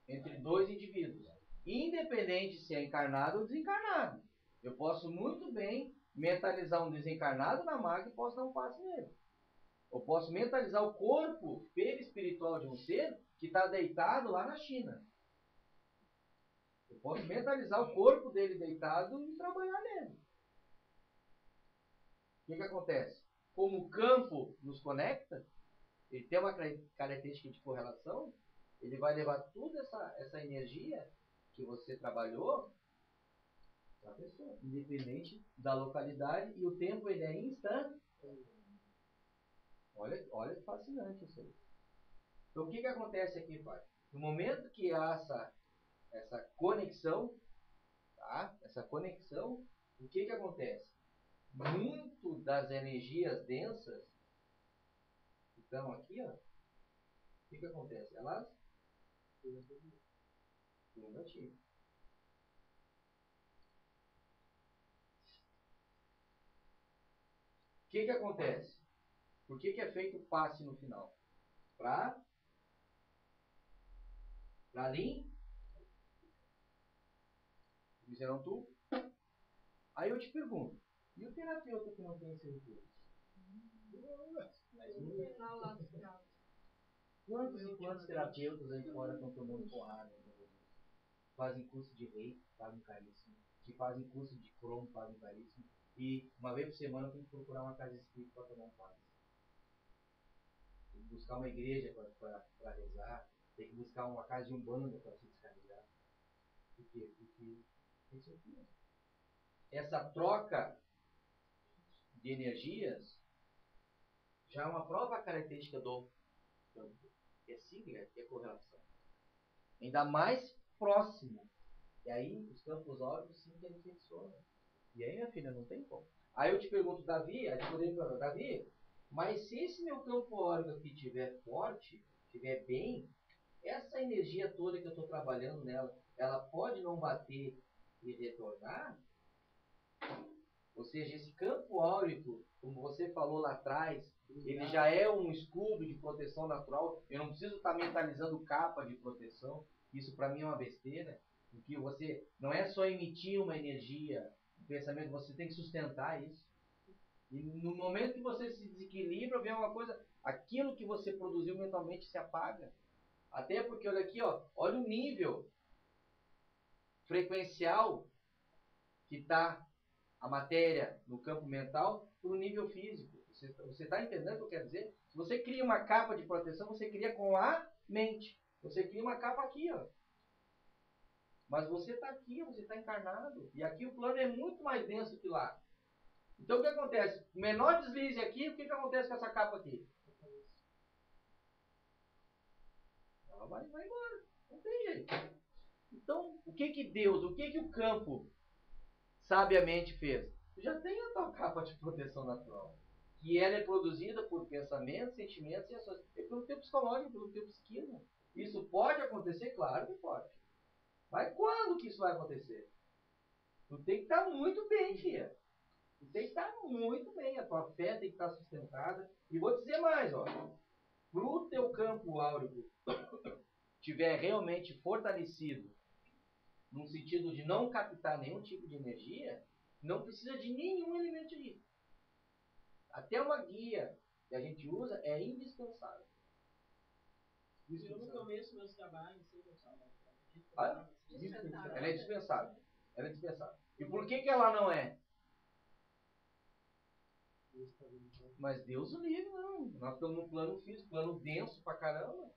entre dois indivíduos. Independente se é encarnado ou desencarnado. Eu posso muito bem mentalizar um desencarnado na maga e posso dar um passe nele. Eu posso mentalizar o corpo perispiritual de um ser que está deitado lá na China. Eu posso mentalizar o corpo dele deitado e trabalhar nele. que acontece? Como o campo nos conecta, ele tem uma característica de correlação, ele vai levar toda essa energia que você trabalhou para a pessoa, independente da localidade, e o tempo ele é instantâneo. Olha que fascinante isso aí. Então, o que acontece aqui, pai? No momento que há essa conexão, tá? Essa conexão, o que acontece? Muito das energias densas que estão aqui, ó, o que acontece? Elas negativo. O que acontece? Por que é feito o passe no final? Para ali, disseram tu. Aí eu te pergunto, e o terapeuta que não tem esse recurso? Quantos e quantos terapeutas aí fora estão tomando porrada? Fazem curso de rei, pagam caríssimo. Que fazem curso de cromo, pagam caríssimo. E uma vez por semana tem que procurar uma casa espírita para tomar um passe. Tem que buscar uma igreja para rezar. Tem que buscar uma casa de umbanda para se descarregar. Por quê? Porque isso aqui, ó. Essa troca de energias já é uma própria característica do campo. É sigla, é correlação. Ainda mais próximo. E aí os campos óbvios se interseccionam. E aí, minha filha, não tem como. Aí eu te pergunto, Davi, mas se esse meu campo órgão aqui estiver forte, estiver bem, essa energia toda que eu estou trabalhando nela, ela pode não bater e retornar? Ou seja, esse campo áurico, como você falou lá atrás, ele já é um escudo de proteção natural. Eu não preciso estar mentalizando capa de proteção. Isso para mim é uma besteira. Porque você não é só emitir uma energia, um pensamento, você tem que sustentar isso. E no momento que você se desequilibra, vem uma coisa, aquilo que você produziu mentalmente se apaga. Até porque, olha aqui, ó, olha o nível frequencial que está a matéria no campo mental para o nível físico. Você está entendendo o que eu quero dizer? Se você cria uma capa de proteção, você cria com a mente. Você cria uma capa aqui, ó. Mas você está aqui, você está encarnado. E aqui o plano é muito mais denso que lá. Então o que acontece? O menor deslize aqui, o que acontece com essa capa aqui? Ela vai embora. Não tem jeito. Então, o que Deus, o que o campo sabiamente fez? Você já tem a tua capa de proteção natural. Que ela é produzida por pensamentos, sentimentos e ações. É pelo teu psicológico, pelo teu psiquismo. Isso pode acontecer? Claro que pode. Mas quando que isso vai acontecer? Tu tem que estar muito bem, filha. Tu tem que estar muito bem. A tua fé tem que estar sustentada. E vou dizer mais, ó. Pro teu campo áurico estiver realmente fortalecido, no sentido de não captar nenhum tipo de energia, não precisa de nenhum elemento de risco. Até uma guia que a gente usa é indispensável. Eu no começo meus trabalhos, ela é dispensável. Ela é dispensável. E por que ela não é? Mas Deus o livre, não. Nós estamos num plano físico, plano denso pra caramba.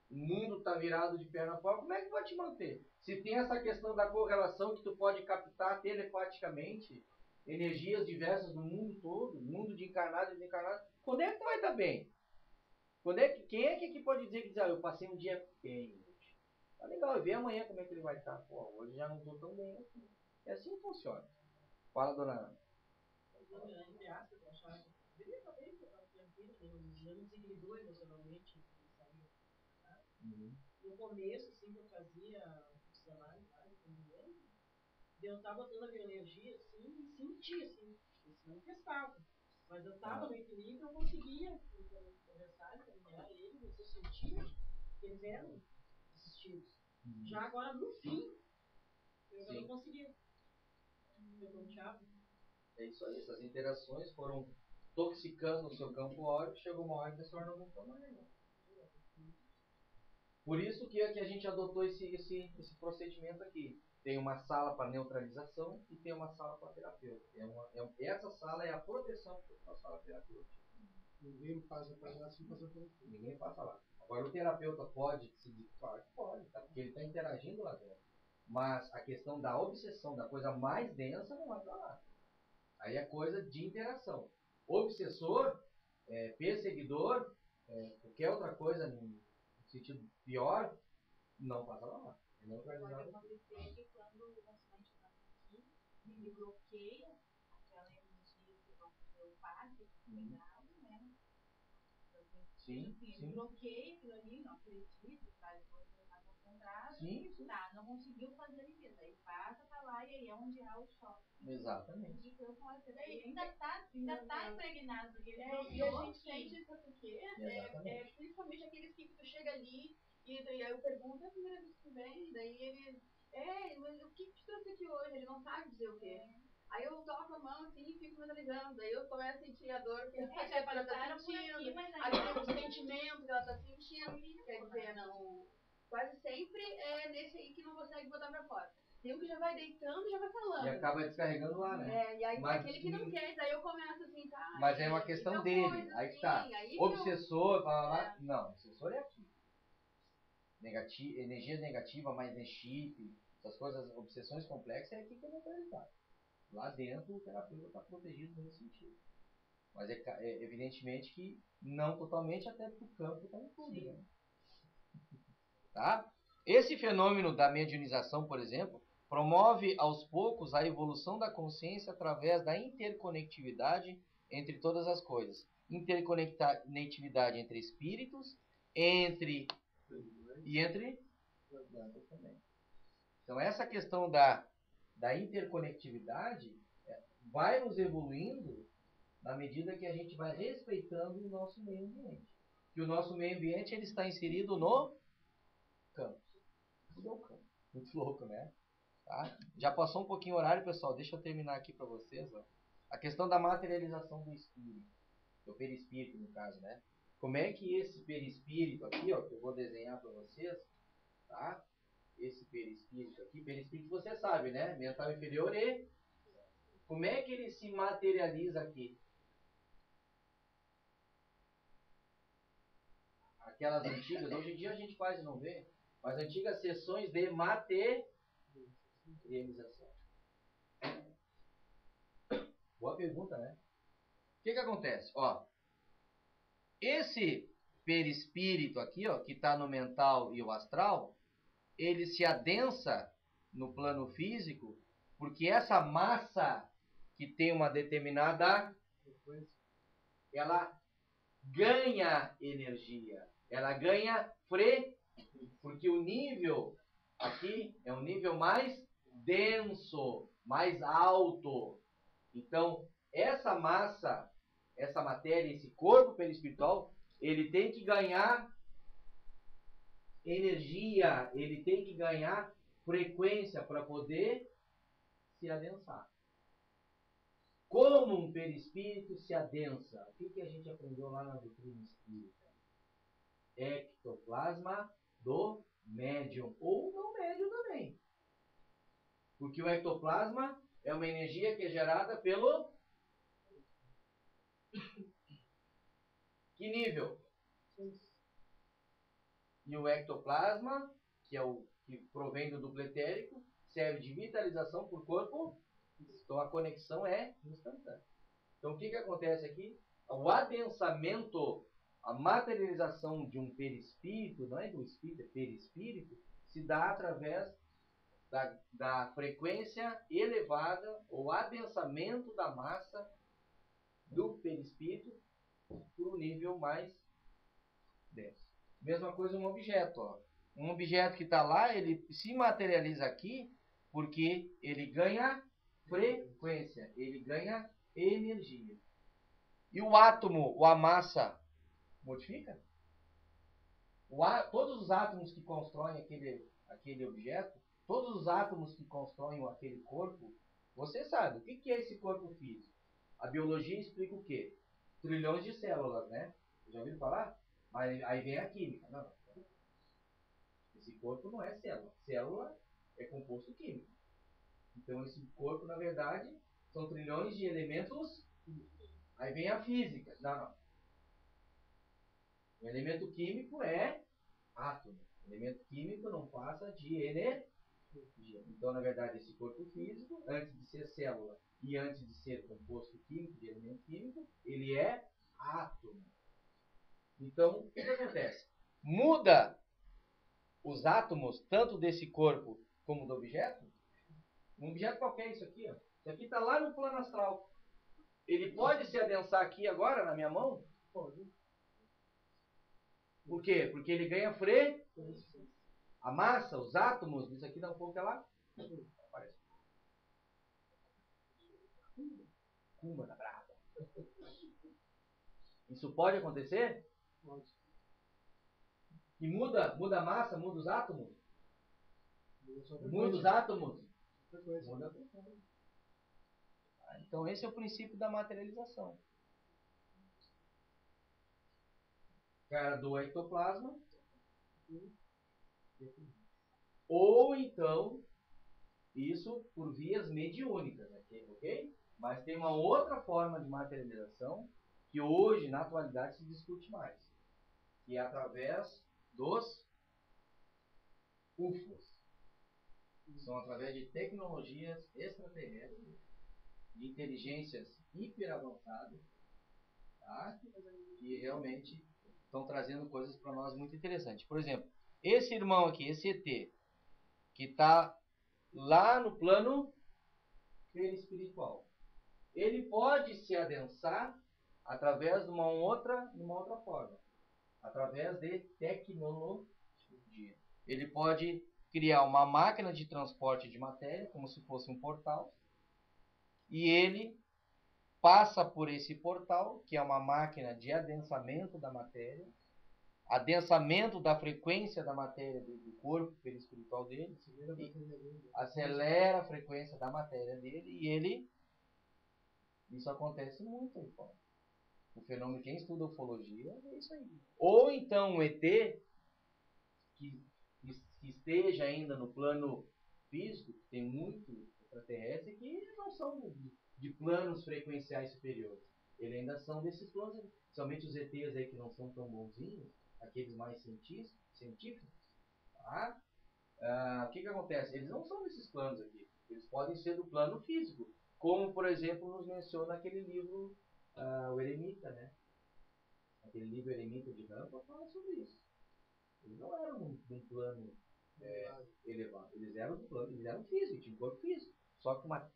O mundo tá virado de perna fora. Como é que vai te manter? Se tem essa questão da correlação que tu pode captar telepaticamente energias diversas no mundo todo, mundo de encarnado e desencarnado, quando é que tu vai estar bem? Quem é que aqui pode dizer que eu passei um dia bem hoje? Tá legal, vê amanhã como é que ele vai estar. Pô, hoje já não estou tão bem assim. É assim que funciona. Fala, dona Ana. Entre aspas, eu achava que deveria estar bem, porque eu estava tranquilo, eu não desequilibrou emocionalmente. No começo, assim, que eu fazia os trabalhos lá, eu estava botando a minha energia, assim, e sentia, assim, isso não testava. Mas eu estava no equilíbrio, eu conseguia conversar, caminhar eles, eu sentia que eles eram assistidos. Já agora, no fim, eu já não conseguia. Eu confiava. É isso aí, essas interações foram toxicando o seu campo áurico, chegou uma hora que se torna um campo mais. Por isso que a gente adotou esse procedimento aqui. tem uma sala para neutralização e tem uma sala para terapeuta. Essa sala é a proteção para a sala terapêutica. Ninguém passa para lá sem passar por aqui. Ninguém passa lá. Agora o terapeuta pode decidir? Claro que pode, tá? Porque ele está interagindo lá dentro. Mas a questão da obsessão, da coisa mais densa, não vai para lá. Aí é coisa de interação. Obsessor, perseguidor, qualquer outra coisa no sentido pior, não passa lá. Pode acontecer que quando o paciente está aqui, ele bloqueia aquela energia que vai fazer o passe, cuidado, né? Sim. Ele bloqueia aquilo ali, não acredita, faz coisa está concentrada, tá, não conseguiu fazer a limpeza. Aí passa para lá e aí é onde há o choque. Exatamente. Então, ainda está impregnado, porque ele e a gente sente isso porque principalmente aqueles que tu chega ali e aí eu pergunto, é a primeira vez que tu vem, daí ele, mas o que te trouxe aqui hoje? Ele não sabe dizer o quê. Aí eu toco a mão assim e fico mentalizando, daí eu começo a sentir a dor que ela está sentindo, aquele sentimento que ela está sentindo, quer dizer, não, quase sempre é nesse aí que não consegue botar pra fora. Tem um que já vai deitando e já vai falando. E acaba descarregando lá, né? E aí aquele que não quer, daí eu começo assim, tá. Mas é uma questão dele, aí que tá. Obsessor, blá. Não, obsessor é aqui. Energia negativa, mais chip, essas coisas, obsessões complexas, é aqui que eu vou realizar. Lá dentro o terapeuta está protegido nesse sentido. Mas evidentemente que não totalmente, até porque o campo está em tudo. Né? Tá? Esse fenômeno da mediunização, por exemplo, promove aos poucos a evolução da consciência através da interconectividade entre todas as coisas. Interconectividade entre espíritos, entre plantas também. Então essa questão da interconectividade vai nos evoluindo na medida que a gente vai respeitando o nosso meio ambiente. Que o nosso meio ambiente ele está inserido no campo. Tudo é o campo. Muito louco, né? Tá? Já passou um pouquinho o horário, pessoal. Deixa eu terminar aqui para vocês. Ó. A questão da materialização do espírito. Do perispírito, no caso, né? Como é que esse perispírito aqui, ó, que eu vou desenhar para vocês, tá? Esse perispírito aqui, perispírito você sabe, né? Mental inferior e... Como é que ele se materializa aqui? Aquelas antigas, hoje em dia a gente quase não vê, mas antigas sessões de materialização. Boa pergunta, né? O que acontece? Ó, esse perispírito aqui, ó, que está no mental e o astral, ele se adensa no plano físico, porque essa massa que tem uma determinada, ela ganha energia, ela ganha porque o nível aqui é um nível mais denso, mais alto. Então, essa massa, essa matéria, esse corpo perispiritual, ele tem que ganhar energia, ele tem que ganhar frequência para poder se adensar. Como um perispírito se adensa? O que a gente aprendeu lá na doutrina espírita? Ectoplasma do médium, ou do médium também. Porque o ectoplasma é uma energia que é gerada pelo... Que nível? E o ectoplasma, que é o que provém do duplo etérico, serve de vitalização por corpo. Então a conexão é instantânea. Então o que acontece aqui? O adensamento, a materialização de um perispírito, não é do espírito, é perispírito, se dá através da frequência elevada, ou adensamento da massa do perispírito para um nível mais denso. Mesma coisa um objeto. Ó. Um objeto que está lá, ele se materializa aqui porque ele ganha frequência, ele ganha energia. E o átomo, ou a massa, modifica? Todos os átomos que constroem aquele objeto, todos os átomos que constroem aquele corpo, você sabe, o que é esse corpo físico? A biologia explica o quê? Trilhões de células, né? Já ouviram falar? Mas aí vem a química. Não. Esse corpo não é célula. Célula é composto químico. Então esse corpo, na verdade, são trilhões de elementos. Aí vem a física. Não. O elemento químico é átomo. O elemento químico não passa de energia. Então, na verdade, esse corpo físico, antes de ser célula e antes de ser composto químico, de elemento químico, ele é átomo. Então, o que acontece? Muda os átomos, tanto desse corpo como do objeto. Um objeto qualquer, isso aqui, ó. Isso aqui está lá no plano astral. Ele pode se adensar aqui agora, na minha mão? Pode. Por quê? Porque ele ganha frequência. A massa, os átomos, isso aqui dá um pouco lá. Aparece. Cumba da brava. Isso pode acontecer? Pode. E muda a massa, muda os átomos? Muda os átomos? Muda a frequência. Então esse é o princípio da materialização. Cara do ectoplasma. Ou então, isso por vias mediúnicas, ok? Mas tem uma outra forma de materialização que hoje, na atualidade, se discute mais. Que é através dos UFOs. São através de tecnologias extraterrestres, de inteligências hiper avançadas, tá? Que realmente estão trazendo coisas para nós muito interessantes. Por exemplo, esse irmão aqui, esse ET, que está lá no plano perispiritual, ele pode se adensar através de uma outra forma, através de tecnologia. Ele pode criar uma máquina de transporte de matéria, como se fosse um portal, e ele passa por esse portal, que é uma máquina de adensamento da matéria, adensamento da frequência da matéria do corpo perispiritual dele, acelera a frequência da matéria dele, e ele... Isso acontece muito aí fora. O fenômeno, quem estuda ufologia, é isso aí. Ou então um ET que esteja ainda no plano físico, tem muito extraterrestre que não são de planos frequenciais superiores. Eles ainda são desses planos, somente os ETs aí que não são tão bonzinhos, aqueles mais científicos, tá? O que acontece? Eles não são desses planos aqui. Eles podem ser do plano físico. Como, por exemplo, nos menciona aquele livro, o Eremita, né? Aquele livro Eremita de Rampa fala sobre isso. Eles não eram de um plano elevado. Eles eram do plano, eles eram físicos, tinham um corpo físico. Só com uma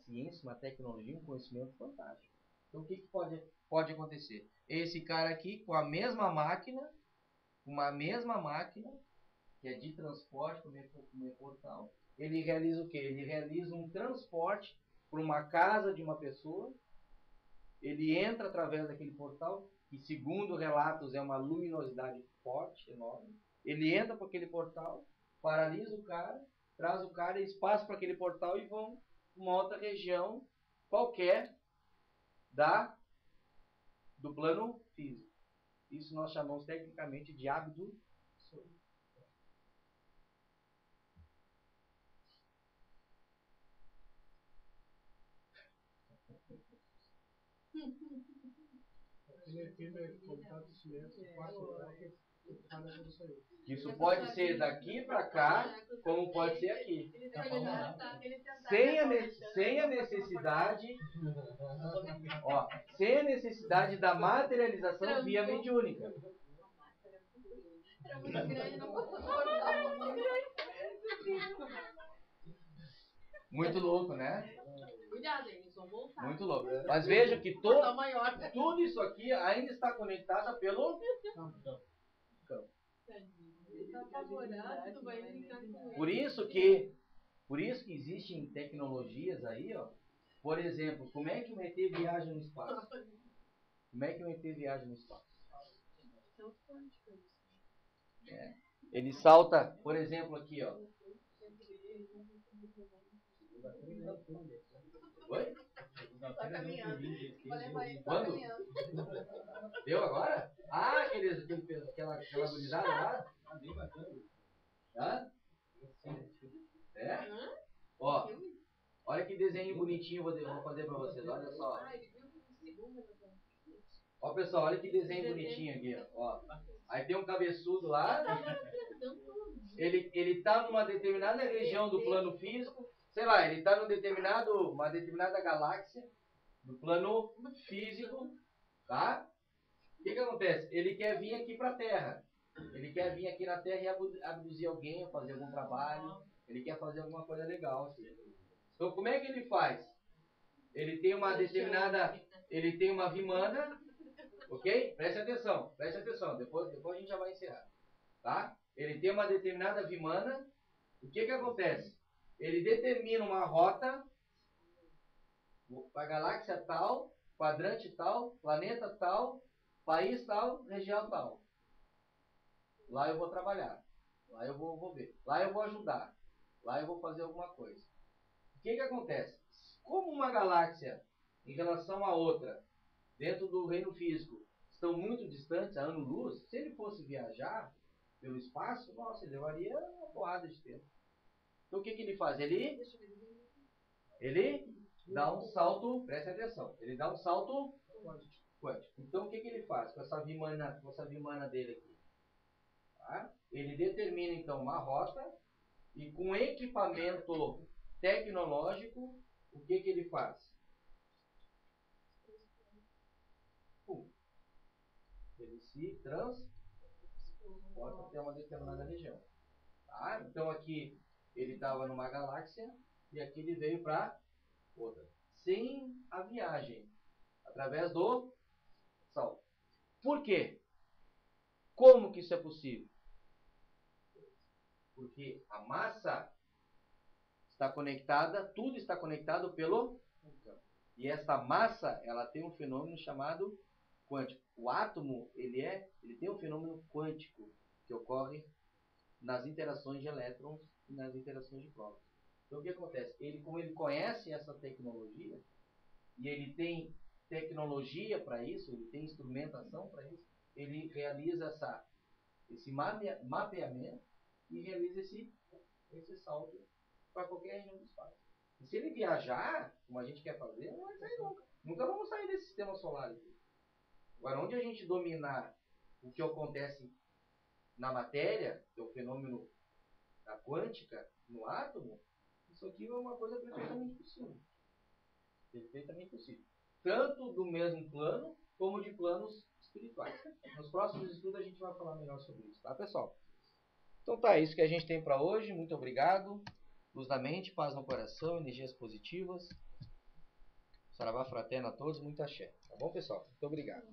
ciência, uma tecnologia, um conhecimento fantástico. Então o que pode acontecer? Esse cara aqui, com a mesma máquina, que é de transporte, como é portal, ele realiza o quê? Ele realiza um transporte para uma casa de uma pessoa, ele entra através daquele portal, que segundo relatos é uma luminosidade forte, enorme. Ele entra para aquele portal, paralisa o cara, traz o cara, eles passam para aquele portal e vão para uma outra região qualquer do plano físico. Isso nós chamamos tecnicamente de abdução. Isso pode ser daqui para cá, como pode ser aqui. Sem a necessidade, sem a necessidade da materialização via mediúnica. Era muito grande, não posso Muito louco, né? Cuidado, eles vão voltar. Muito louco. Mas veja que tudo isso aqui ainda está conectado pelo campo. Ele tá apavorado, tu vai brincar com ele. Por isso que existem tecnologias aí, ó. Por exemplo, como é que um ET viaja no espaço? Como é que um ET viaja no espaço? Ele salta, por exemplo, aqui, ó. Oi? Tá caminhando. Quando? Deu agora? Aquela gurizada lá? Bem bacana. Hã? É? Ó, Olha que desenho bonitinho vou fazer pra vocês, olha só. Ó pessoal, olha que desenho bonitinho aqui, ó. Aí tem um cabeçudo lá, ele tá numa determinada região do plano físico, sei lá, ele tá uma determinada galáxia do plano físico, tá? O que acontece? Ele quer vir aqui pra Terra. Ele quer vir aqui na Terra e abduzir alguém, fazer algum trabalho. Ele quer fazer alguma coisa legal. Assim. Então, como é que ele faz? Ele tem uma determinada... Ele tem uma vimana, ok? Preste atenção. Depois a gente já vai encerrar. Tá? Ele tem uma determinada vimana. O que acontece? Ele determina uma rota para a galáxia tal, quadrante tal, planeta tal, país tal, região tal. Lá eu vou trabalhar. Lá eu vou ver. Lá eu vou ajudar. Lá eu vou fazer alguma coisa. O que acontece? Como uma galáxia em relação a outra, dentro do reino físico, estão muito distantes, a ano-luz, se ele fosse viajar pelo espaço, nossa, ele levaria uma porrada de tempo. Então o que ele faz? Ele dá um salto, preste atenção, ele dá um salto quântico. Então o que ele faz com essa vimana dele aqui? Tá? Ele determina então uma rota e com equipamento tecnológico, o que ele faz? Ele se transporta até uma determinada região. Tá? Então aqui ele estava numa galáxia e aqui ele veio para outra. Sem a viagem, através do Sol. Por quê? Como que isso é possível? Porque a massa está conectada, tudo está conectado pelo campo. E esta massa, ela tem um fenômeno chamado quântico. O átomo, ele tem um fenômeno quântico que ocorre nas interações de elétrons e nas interações de prótons. Então o que acontece? Como ele conhece essa tecnologia, e ele tem tecnologia para isso, ele tem instrumentação para isso, ele realiza esse mapeamento e realiza esse salto para qualquer região do espaço. E se ele viajar, como a gente quer fazer, não vai sair nunca. Nunca vamos sair desse sistema solar aqui. Agora, onde a gente dominar o que acontece na matéria, que é o fenômeno da quântica, no átomo, isso aqui é uma coisa perfeitamente possível. Perfeitamente possível. Tanto do mesmo plano, como de planos espirituais. Nos próximos estudos a gente vai falar melhor sobre isso, tá, pessoal? Então tá, isso que a gente tem para hoje. Muito obrigado. Luz da mente, paz no coração, energias positivas. Saravá fraterno a todos, muito axé. Tá bom, pessoal? Muito obrigado.